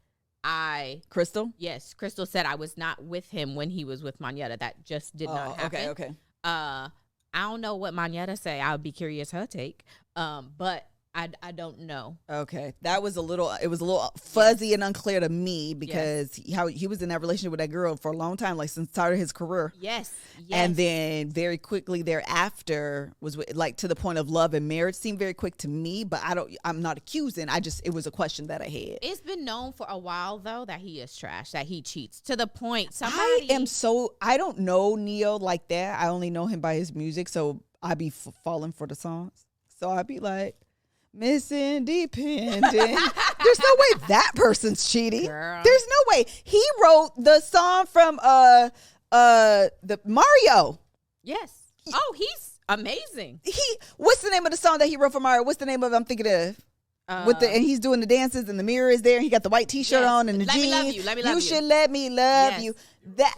Crystal? Yes, Crystal said I was not with him when he was with Monetta. That just did not happen. Okay. I don't know what Monetta say. I would be curious her take. But I don't know. Okay. It was a little fuzzy and unclear to me because how he was in that relationship with that girl for a long time, like since the start of his career. Yes. And then very quickly thereafter was like to the point of love and marriage. Seemed very quick to me, but I'm not accusing. It was a question that I had. It's been known for a while though that he is trash, that he cheats to the point I don't know Neyo like that. I only know him by his music, so I be falling for the songs. So I be like, Miss Independent. There's no way that person's cheating. Girl. There's no way. He wrote the song from the Mario. Yes. Oh, he's amazing. What's the name of the song that he wrote for Mario? What's the name of it I'm thinking of? And he's doing the dances and the mirror is there and he got the white t-shirt on and the jeans. Let me love you. Let me love you. You should let me love you. That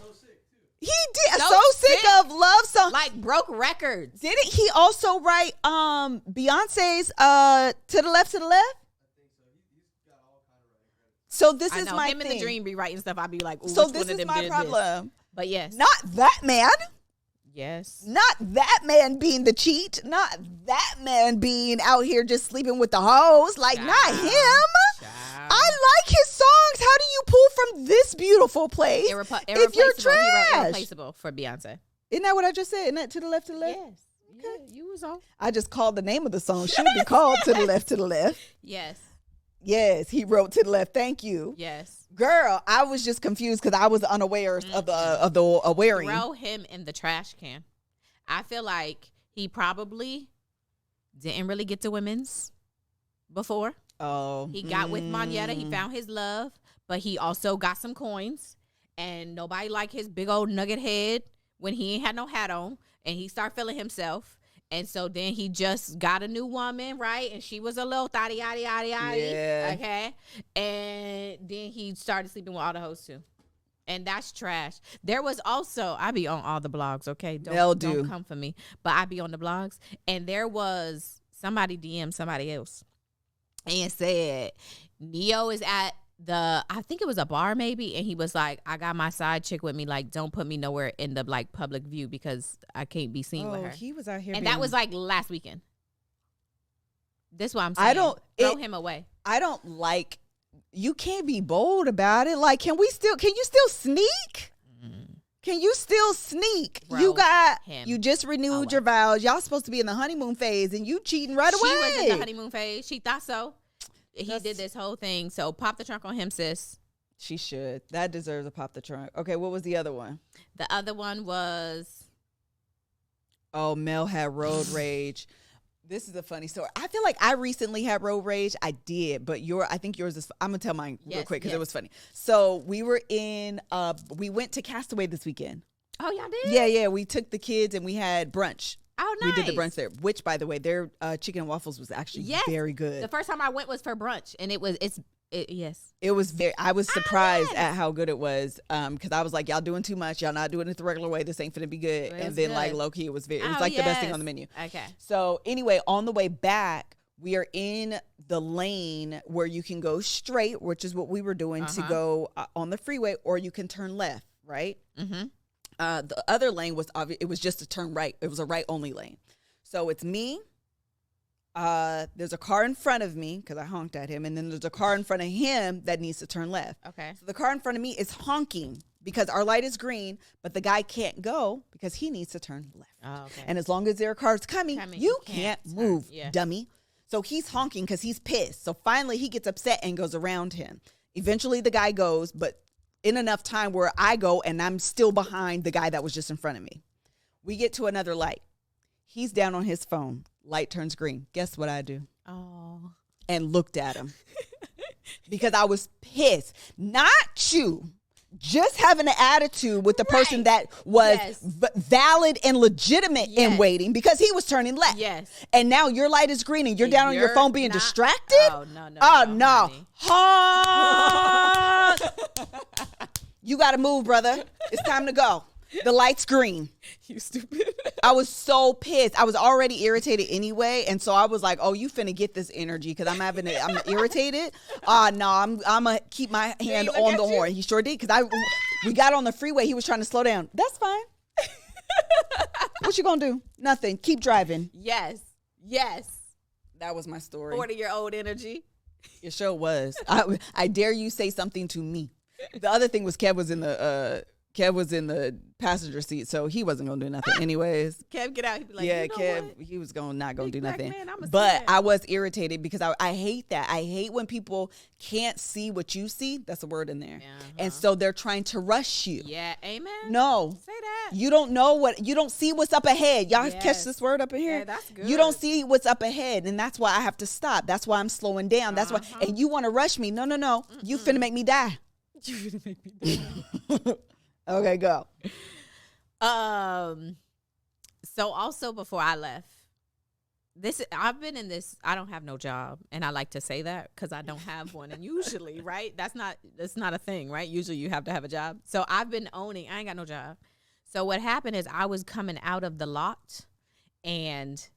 he did. So sick of love song. Like broke records. Didn't he also write Beyonce's To the Left, to the Left? I think so. He's got all kind of writing credits. So this I is know my him thing. in the dream be writing stuff. I'd be like, ooh, So which this one of is them my did problem. This? But yes. Not that man. Yes. Not that man being the cheat. Not that man being out here just sleeping with the hoes. Like, not him. I like his songs. How do you pull from this beautiful place if you're trash? He wrote Irreplaceable for Beyonce. Isn't that what I just said? Isn't that To the Left, to the Left? Yes. Okay. Yeah, you was on. I just called the name of the song. Should be called To the Left, to the Left. Yes. Yes, he wrote To the Left. Thank you. Yes. Girl, I was just confused because I was unaware of the awaring. Throw him in the trash can. I feel like he probably didn't really get to women's before. Oh. He got with Monetta. He found his love, but he also got some coins. And nobody liked his big old nugget head when he ain't had no hat on. And he started feeling himself. And so then he just got a new woman, right? And she was a little thotty, yaddy, yaddy, yaddy. Yeah. Okay. And then he started sleeping with all the hoes too. And that's trash. There was also, I be on all the blogs, okay? Don't come for me. But I be on the blogs. And there was somebody DM somebody else and said, Neyo is at I think it was a bar maybe. And he was like, I got my side chick with me. Like, don't put me nowhere in the like public view because I can't be seen with her. He was out here. And that was like last weekend. This is what I'm saying. Throw him away. I don't like, you can't be bold about it. Like, can you still sneak? Can you still sneak? You just renewed your vows. Y'all supposed to be in the honeymoon phase and you cheating right away. She was in the honeymoon phase. She thought so. He did this whole thing. So pop the trunk on him, sis. She should. That deserves a pop the trunk. Okay, what was the other one? The other one was... Oh, Mel had road rage. This is a funny story. I feel like I recently had road rage. I did, but I think yours is... I'm going to tell mine real quick because it was funny. So we were we went to Castaway this weekend. Oh, y'all did? Yeah. We took the kids and we had brunch. Oh, nice. We did the brunch there, which, by the way, their chicken and waffles was actually very good. The first time I went was for brunch, and it was I was surprised at how good it was, because I was like, y'all doing too much. Y'all not doing it the regular way. This ain't finna be good. And then, like, low-key, it was the best thing on the menu. Okay. So, anyway, on the way back, we are in the lane where you can go straight, which is what we were doing to go on the freeway, or you can turn left, right? Mm-hmm. The other lane was obvious. It was just a turn right. It was a right only lane. So it's me. There's a car in front of me because I honked at him, and then there's a car in front of him that needs to turn left. Okay. So the car in front of me is honking because our light is green, but the guy can't go because he needs to turn left. Oh, okay. And as long as there are cars coming, you can't move, dummy. So he's honking because he's pissed. So finally he gets upset and goes around him. Eventually the guy goes, but in enough time where I go and I'm still behind the guy that was just in front of me. We get to another light. He's down on his phone. Light turns green. Guess what I do? Oh. And looked at him. Because I was pissed. Not you. Just having an attitude with the person that was valid and legitimate in waiting because he was turning left. Yes. And now your light is green and you're down on your phone being distracted? Oh, no. Oh, no. Honk. You got to move, brother. It's time to go. The light's green. You stupid. I was so pissed. I was already irritated anyway. And so I was like, oh, you finna get this energy because I'm irritated. No, I'm going to keep my hand on the horn. He sure did because we got on the freeway. He was trying to slow down. That's fine. What you going to do? Nothing. Keep driving. Yes. That was my story. 40-year-old energy. It sure was. I dare you say something to me. The other thing was Kev was in the passenger seat, so he wasn't gonna do nothing anyways. Kev, get out. He'd be like, yeah, you know Kev, what? he was not gonna do nothing. Man, but I was irritated because I hate that. I hate when people can't see what you see. That's a word in there. And so they're trying to rush you. Yeah, amen. No. Say that. You don't see what's up ahead. Y'all catch this word up in here? Yeah, that's good. You don't see what's up ahead, and that's why I have to stop. That's why I'm slowing down. That's why, and you want to rush me. No. You finna make me die. You finna make me die. Okay, go. So also before I left, I've been in this, I don't have no job. And I like to say that because I don't have one. And usually, right, that's not a thing, right? Usually you have to have a job. So I've been I ain't got no job. So what happened is I was coming out of the lot and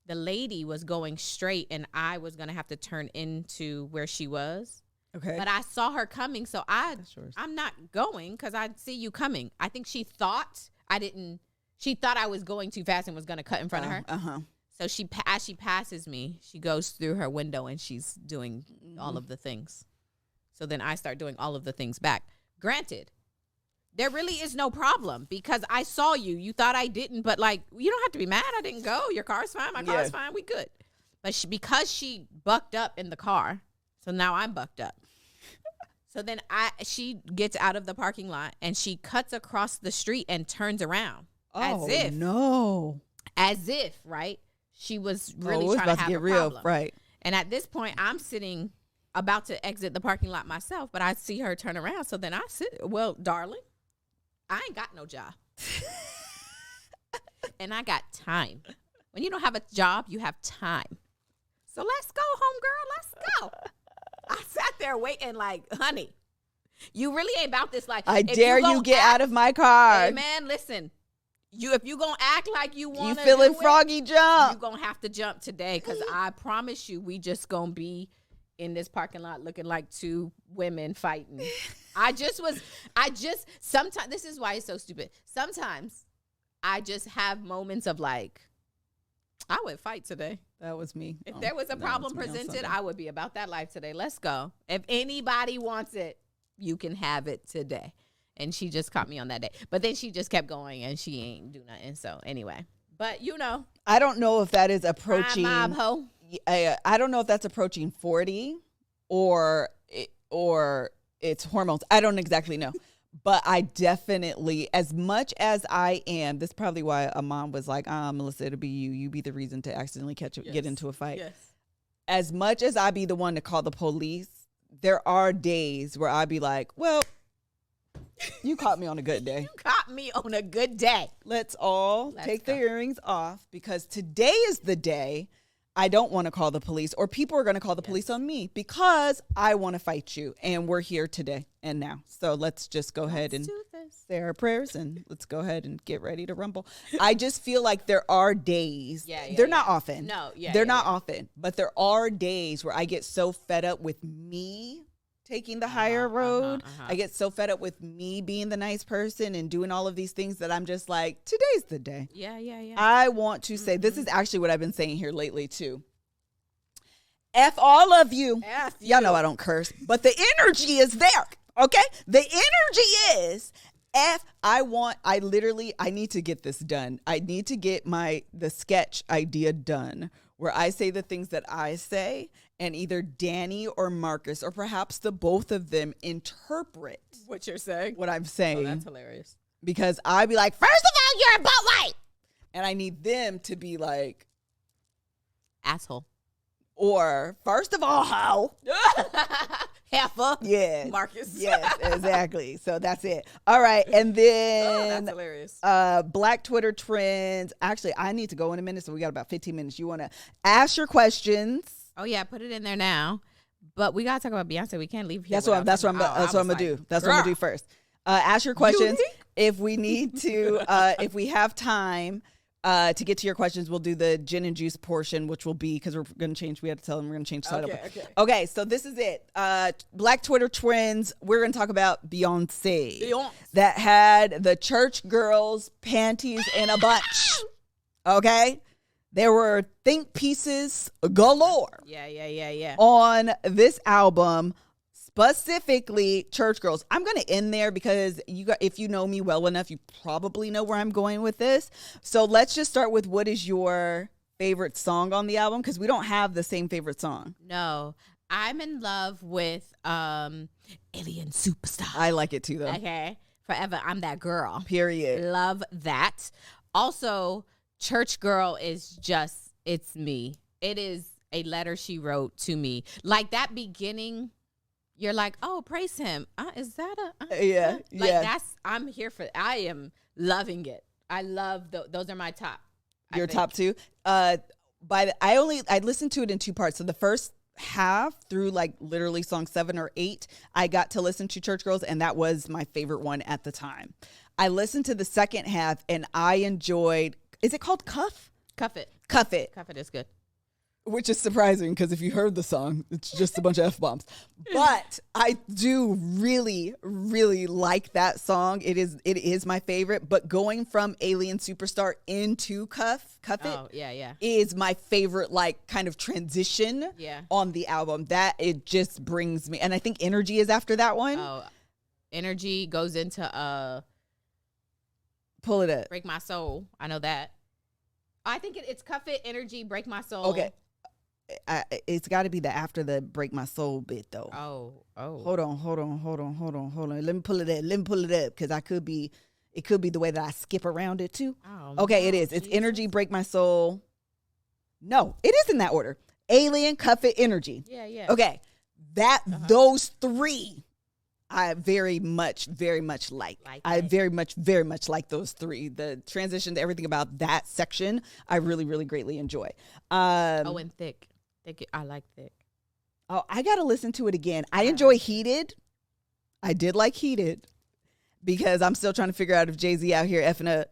the lady was going straight and I was going to have to turn into where she was. Okay. But I saw her coming, so I'm not going because I see you coming. I think she thought I was going too fast and was going to cut in front of her. So as she passes me, she goes through her window and she's doing all of the things. So then I start doing all of the things back. Granted, there really is no problem because I saw you. You thought I didn't, but like, you don't have to be mad. I didn't go. Your car's fine. My car's fine. We good. But because she bucked up in the car, so now I'm bucked up. So then she gets out of the parking lot and she cuts across the street and turns around. Oh, as if, right? She was really trying to have a problem. Right. And at this point, I'm sitting about to exit the parking lot myself, but I see her turn around. So then I sit, well, darling, I ain't got no job. And I got time. When you don't have a job, you have time. So let's go, homegirl. Let's go. I sat there waiting like, honey, you really ain't about this. Like, I dare you get out of my car. Hey, man, listen. If you going to act like you want to You feeling froggy jump. You going to have to jump today because I promise you we just going to be in this parking lot looking like two women fighting. Sometimes, this is why it's so stupid. Sometimes I just have moments of like, I would fight today. That was me. If there was a problem presented, I would be about that life today. Let's go. If anybody wants it, you can have it today. And she just caught me on that day. But then she just kept going and she ain't do nothing. So anyway, but I don't know if that is approaching. Mob hoe. I don't know if that's approaching 40 or it's hormones. I don't exactly know. But I definitely, as much as I am, this is probably why a mom was like, Melissa, it'll be you. You be the reason to accidentally get into a fight. Yes. As much as I be the one to call the police, there are days where I be like, well, you caught me on a good day. You caught me on a good day. Let's take the earrings off because today is the day I don't want to call the police or people are going to call the police on me because I want to fight you. And we're here today and now. So let's just go ahead and say our prayers and let's go ahead and get ready to rumble. I just feel like there are days. They're not often. They're not often. But there are days where I get so fed up with me taking the higher road. I get so fed up with me being the nice person and doing all of these things that I'm just like, today's the day. Yeah. I want to say, this is actually what I've been saying here lately too. F all of you. F you. Y'all know I don't curse, but the energy is there. Okay? The energy is I need to get this done. I need to get the sketch idea done where I say the things that I say, and either Danny or Marcus or perhaps the both of them interpret What you're saying? what I'm Oh, saying. that's hilarious. Because I'd be like, first of all, you're a butt white. And I need them to be like, Asshole. or first of all, hoe. Heifer. Yeah. Marcus. Yes, exactly. So that's it. All right. And Oh, then that's hilarious. Black Twitter trends. Actually, I need to go in a minute, so we got about 15 minutes. You want to ask your questions. Oh yeah, put it in there now. But we gotta talk about Beyonce. We can't leave here. That's what I'm gonna do. That's what I'm gonna do first. Ask your questions. If we need to, if we have time to get to your questions, we'll do the gin and juice portion, which will be because we're gonna change. We had to tell them we're gonna change the title. Okay. So this is it. Black Twitter trends. We're gonna talk about Beyonce. That had the church girls panties in a bunch. Okay. There were think pieces galore. Yeah. On this album, specifically church girls. I'm going to end there because if you know me well enough, you probably know where I'm going with this. So let's just start with, what is your favorite song on the album? Because we don't have the same favorite song. No, I'm in love with Alien Superstar. I like it too, though. Okay. Forever, I'm that girl. Period. Love that. Also, Church Girl is just, it's me. It is a letter she wrote to me. Like that beginning, you're like, oh, praise him. Is that Yeah. Like Yeah. I'm here for, I am loving it. I love, those are my top. Your top two? I listened to it in two parts. So the first half through like literally song 7 or 8, I got to listen to Church Girls, and that was my favorite one at the time. I listened to the second half and I enjoyed, is it called Cuff? Cuff It. Cuff It. Cuff It is good. Which is surprising because if you heard the song, it's just a bunch of F-bombs. But I do really, really like that song. It is my favorite. But going from Alien Superstar into Cuff It is my favorite, like, kind of transition on the album. That it just brings me. And I think Energy is after that one. Oh, Energy goes into Pull it up. Break My Soul. I know that. I think it's Cuff It, Energy, Break My Soul. Okay. It's got to be the after the Break My Soul bit, though. Oh. Hold on. Let me pull it up because it could be the way that I skip around it too. Oh, okay, no, it is. It's Jesus. Energy, Break My Soul. No, it is in that order. Alien, Cuff It, Energy. Yeah. Okay, those three, I very much like. I very much like those three. The transitions, everything about that section, I really, really greatly enjoy. And Thick. I like Thick. Oh, I got to listen to it again. I enjoy Heated. I did like Heated because I'm still trying to figure out if Jay-Z out here effing up.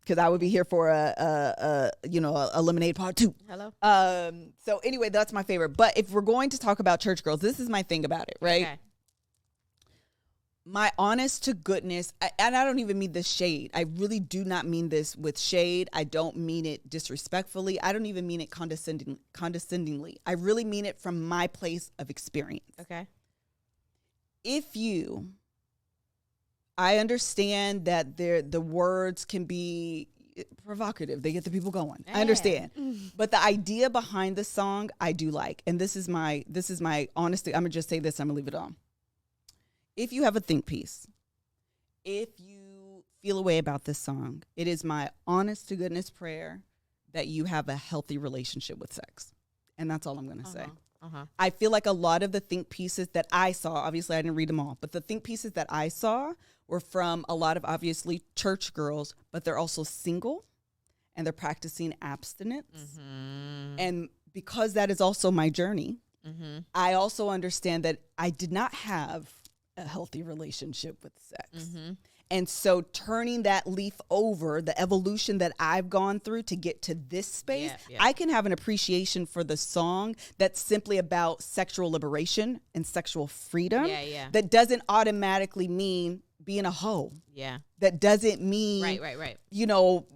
Because I would be here for a Lemonade Part 2. Hello. So anyway, that's my favorite. But if we're going to talk about church girls, this is my thing about it, right? Okay. My honest to goodness, and I don't even mean this shade. I really do not mean this with shade. I don't mean it disrespectfully. I don't even mean it condescendingly. I really mean it from my place of experience. Okay. I understand that the words can be provocative. They get the people going. I understand. But the idea behind the song, I do like. And this is my honesty. I'm going to just say this. I'm going to leave it on. If you have a think piece, if you feel a way about this song, it is my honest to goodness prayer that you have a healthy relationship with sex. And that's all I'm going to say. I feel like a lot of the think pieces that I saw, obviously I didn't read them all, but the think pieces that I saw were from a lot of obviously church girls, but they're also single and they're practicing abstinence. And because that is also my journey, I also understand that I did not have a healthy relationship with sex. And so turning that leaf over, the evolution that I've gone through to get to this space, I can have an appreciation for the song that's simply about sexual liberation and sexual freedom. That doesn't automatically mean being a hoe. That doesn't mean, Right. you know,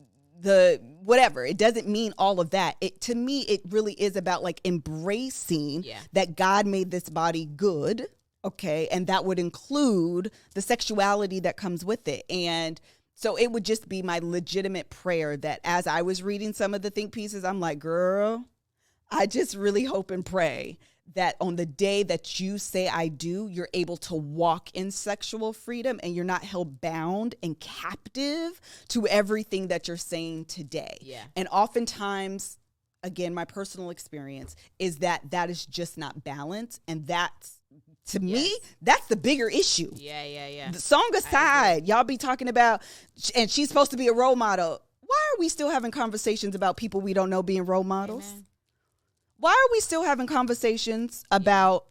the whatever. It doesn't mean all of that. To me, it really is about like embracing that God made this body good. Okay. And that would include the sexuality that comes with it. And So it would just be my legitimate prayer that as I was reading some of the think pieces, I'm like, girl, I just really hope and pray that on the day that you say I do, you're able to walk in sexual freedom and you're not held bound and captive to everything that you're saying today. Yeah. And oftentimes, again, my personal experience is that that is just not balance. And that's, to me, that's the bigger issue. Yeah. The song aside, y'all be talking about, and she's supposed to be a role model. Why are we still having conversations about people we don't know being role models? Amen. Why are we still having conversations about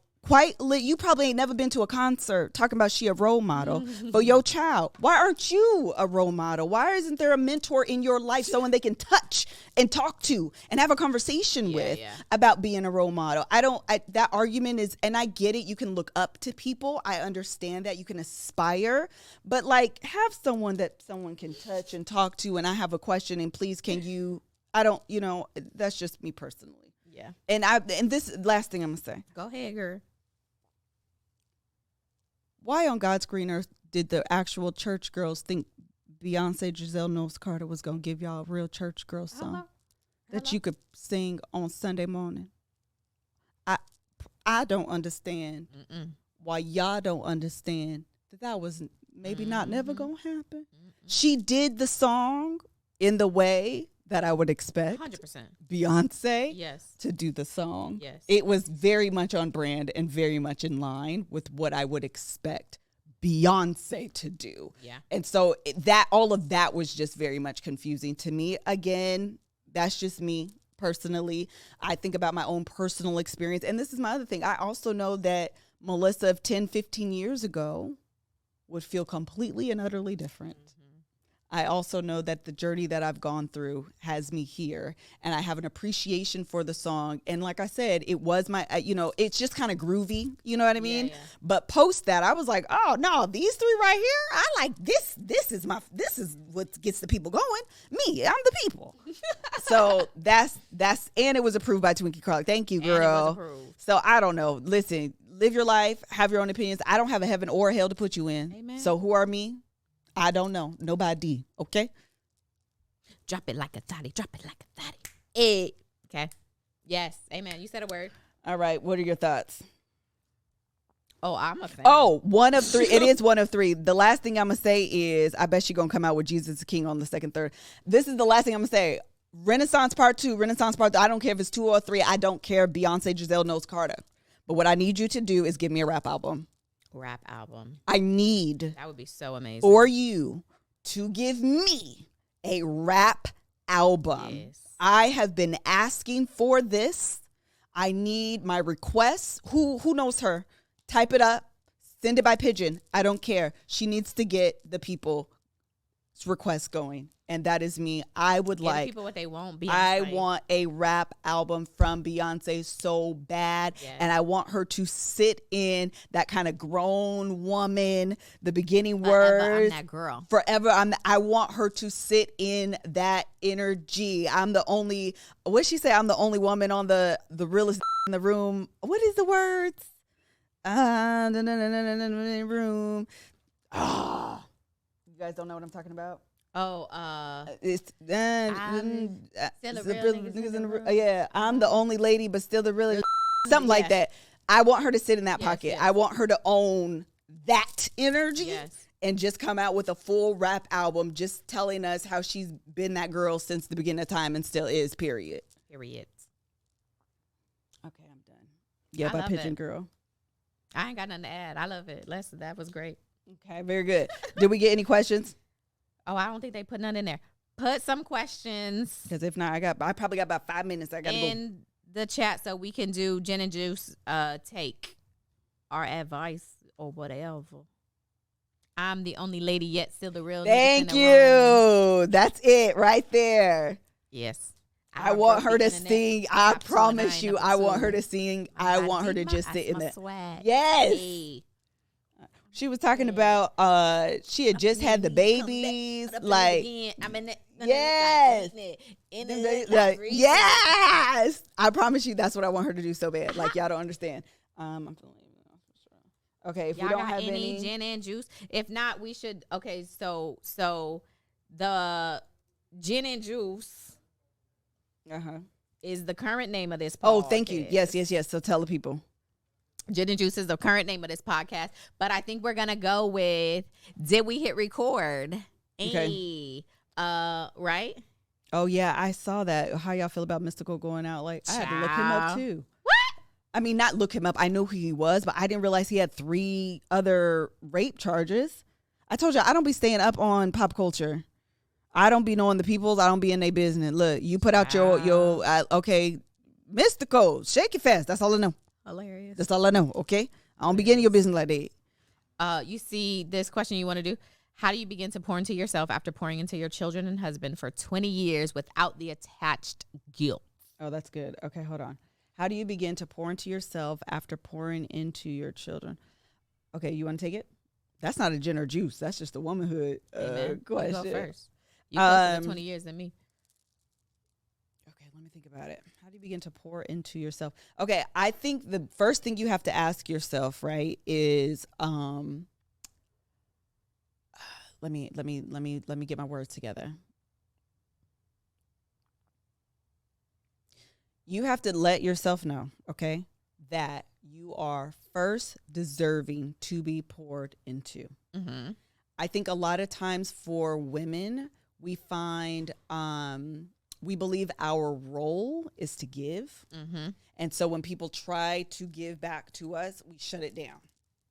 you probably ain't never been to a concert talking about she a role model for your child. Why aren't you a role model? Why isn't there a mentor in your life, someone they can touch and talk to and have a conversation with about being a role model? That argument is, and I get it. You can look up to people. I understand that you can aspire, but like have someone that someone can touch and talk to. And I have a question and please, can you, that's just me personally. Yeah. And this last thing I'm going to say. Go ahead, girl. Why on God's green earth did the actual church girls think Beyonce Giselle Knowles Carter was going to give y'all a real church girl song that you could sing on Sunday morning? I don't understand why y'all don't understand that was maybe not never going to happen. She did the song in the way that I would expect 100%. Beyonce to do the song. Yes. It was very much on brand and very much in line with what I would expect Beyonce to do. Yeah. And so all of that was just very much confusing to me. Again, that's just me personally. I think about my own personal experience. And this is my other thing. I also know that Melissa of 10, 15 years ago would feel completely and utterly different. I also know that the journey that I've gone through has me here, and I have an appreciation for the song. And like I said, it was my, it's just kind of groovy, you know what I mean? Yeah. But post that, I was like, oh no, these three right here, I like this. This is what gets the people going. Me, I'm the people. So that's, and it was approved by Twinkie Carly. Thank you, girl. And it was approved. So I don't know. Listen, live your life, have your own opinions. I don't have a heaven or a hell to put you in. Amen. So who are me? I don't know. Nobody. Okay? Drop it like a thotty. Drop it like a thotty. Hey. Okay. Yes. Amen. You said a word. All right. What are your thoughts? Oh, I'm a fan. Oh, one of three. It is one of three. The last thing I'm going to say is I bet you're going to come out with Jesus is King on the second, third. This is the last thing I'm going to say. Renaissance Part 2, Renaissance Part 3. I don't care if it's 2 or 3. I don't care. Beyonce, Giselle Knowles Carter. But what I need you to do is give me a rap album. Rap album. I need that would be so amazing for you to give me a rap album. Yes. I have been asking for this. I need my requests. Who knows her? Type it up. Send it by pigeon. I don't care. She needs to get the people's requests going. And that is me. I would Give like people what they want. Beyonce. I want a rap album from Beyonce so bad. Yes. And I want her to sit in that kind of grown woman, the beginning Forever, words. I'm that girl. Forever. I want her to sit in that energy. I'm the only, what'd she say? I'm the only woman on the realest in the room. What is the words? Room. Ah. You guys don't know what I'm talking about? Oh, it's I'm still the real niggas in the room. yeah. I'm the only lady, but still the really something like that. I want her to sit in that pocket. Yes. I want her to own that energy and just come out with a full rap album, just telling us how she's been that girl since the beginning of time and still is. Period. Period. Okay, I'm done. Yeah, by Pigeon Girl. I ain't got nothing to add. I love it. That was great. Okay, very good. Did we get any questions? Oh, I don't think they put none in there. Put some questions. Because if not, I probably got about 5 minutes. I got to go in the chat so we can do Gin and Juice take our advice or whatever. I'm the only lady yet still the real. Thank you. That's it right there. Yes. I want her to sing. I promise you, I want her to sing. I want her to just sit in that. Yes. Hey. She was talking about she had just had the babies. Like, yes. Yes. I promise you that's what I want her to do so bad. Like, y'all don't understand. I'm okay, if y'all we don't have any gin and juice. If not, we should. Okay, so The Gin and Juice is the current name of this podcast. Oh, thank you. Yes. So tell the people. Gin and Juice is the current name of this podcast. But I think we're going to go with, did we hit record? Okay. Right? Oh, yeah. I saw that. How y'all feel about Mystical going out? Like, I had to look him up, too. What? I mean, not look him up. I knew who he was, but I didn't realize he had 3 other rape charges. I told you, I don't be staying up on pop culture. I don't be knowing the peoples. I don't be in their business. Look, you put out your okay, Mystical, shake it fast. That's all I know. Hilarious. That's all I know, okay? I don't be getting your business like that. You see this question you want to do? How do you begin to pour into yourself after pouring into your children and husband for 20 years without the attached guilt? Oh, that's good. Okay, hold on. How do you begin to pour into yourself after pouring into your children? Okay, you want to take it? That's not a gin or juice. That's just a womanhood question. You go first. You closer to 20 years than me. Okay, let me think about it. How do you begin to pour into yourself? Okay, I think the first thing you have to ask yourself, right, is let me get my words together. You have to let yourself know, okay, that you are first deserving to be poured into. Mm-hmm. I think a lot of times for women, we find we believe our role is to give. Mm-hmm. And so when people try to give back to us, we shut it down.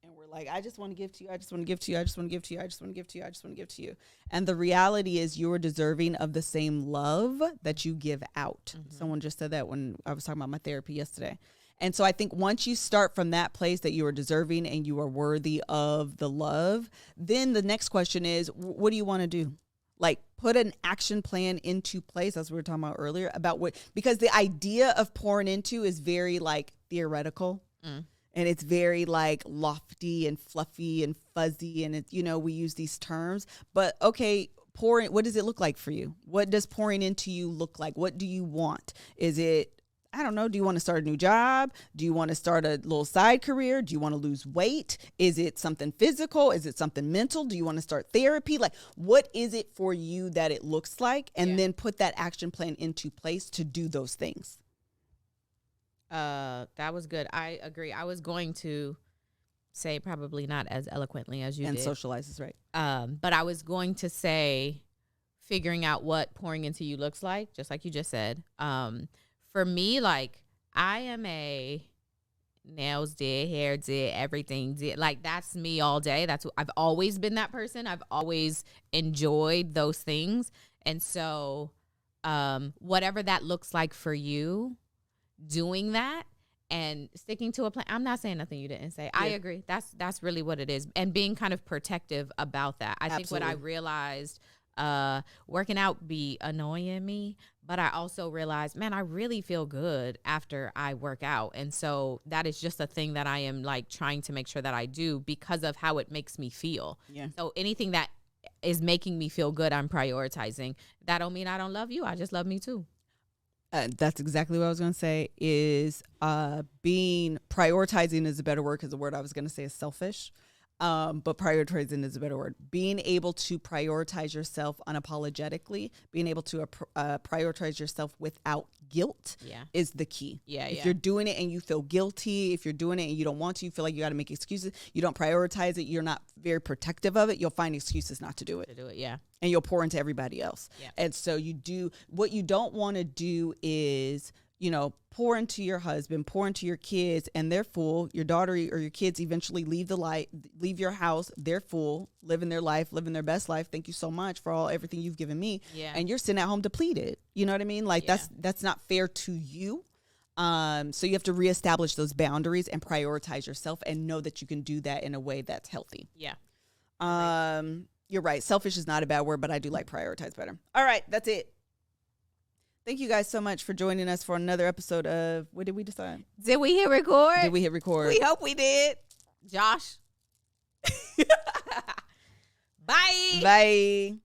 And we're like, I just want to give to you. I just want to give to you. I just want to give to you. I just want to give to you. I just want to give to you. And the reality is you are deserving of the same love that you give out. Mm-hmm. Someone just said that when I was talking about my therapy yesterday. And so I think once you start from that place that you are deserving and you are worthy of the love, then the next question is, what do you want to do? Like, put an action plan into place, as we were talking about earlier, about what, because the idea of pouring into is very like theoretical. And it's very like lofty and fluffy and fuzzy. And it's, we use these terms, but okay, pouring, what does it look like for you? What does pouring into you look like? What do you want? Is it, I don't know, do you want to start a new job? Do you want to start a little side career? Do you want to lose weight? Is it something physical? Is it something mental? Do you want to start therapy? Like, what is it for you that it looks like? And then put that action plan into place to do those things. That was good. I agree. I was going to say probably not as eloquently as you did. And socialize is right. But I was going to say figuring out what pouring into you looks like, just like you just said. For me, like, I am a nails did, hair did, everything did. Like, that's me all day. I've always been that person. I've always enjoyed those things. And so whatever that looks like for you, doing that and sticking to a plan. I'm not saying nothing you didn't say. Yeah. I agree. That's really what it is. And being kind of protective about that. I think what I realized, working out be annoying me, but I also realized, man, I really feel good after I work out. And so that is just a thing that I am like trying to make sure that I do because of how it makes me feel. Yeah. So anything that is making me feel good, I'm prioritizing. That don't mean I don't love you. I just love me too. That's exactly what I was going to say is prioritizing is a better word because the word I was going to say is selfish. But prioritizing is a better word. Being able to prioritize yourself unapologetically, being able to prioritize yourself without guilt is the key. If you're doing it and you feel guilty, if you're doing it and you don't want to, you feel like you got to make excuses, you don't prioritize it, you're not very protective of it, you'll find excuses not to do it. And you'll pour into everybody else. And so what you don't want to do is, pour into your husband, pour into your kids, and they're full. Your daughter or your kids eventually leave your house. They're full, living their life, living their best life. Thank you so much for everything you've given me. And you're sitting at home depleted. You know what I mean? Like that's not fair to you. So you have to reestablish those boundaries and prioritize yourself and know that you can do that in a way that's healthy. You're right. Selfish is not a bad word, but I do like prioritize better. All right. That's it. Thank you guys so much for joining us for another episode of, what did we decide? Did we hit record? Did we hit record? We hope we did. Josh. Bye. Bye.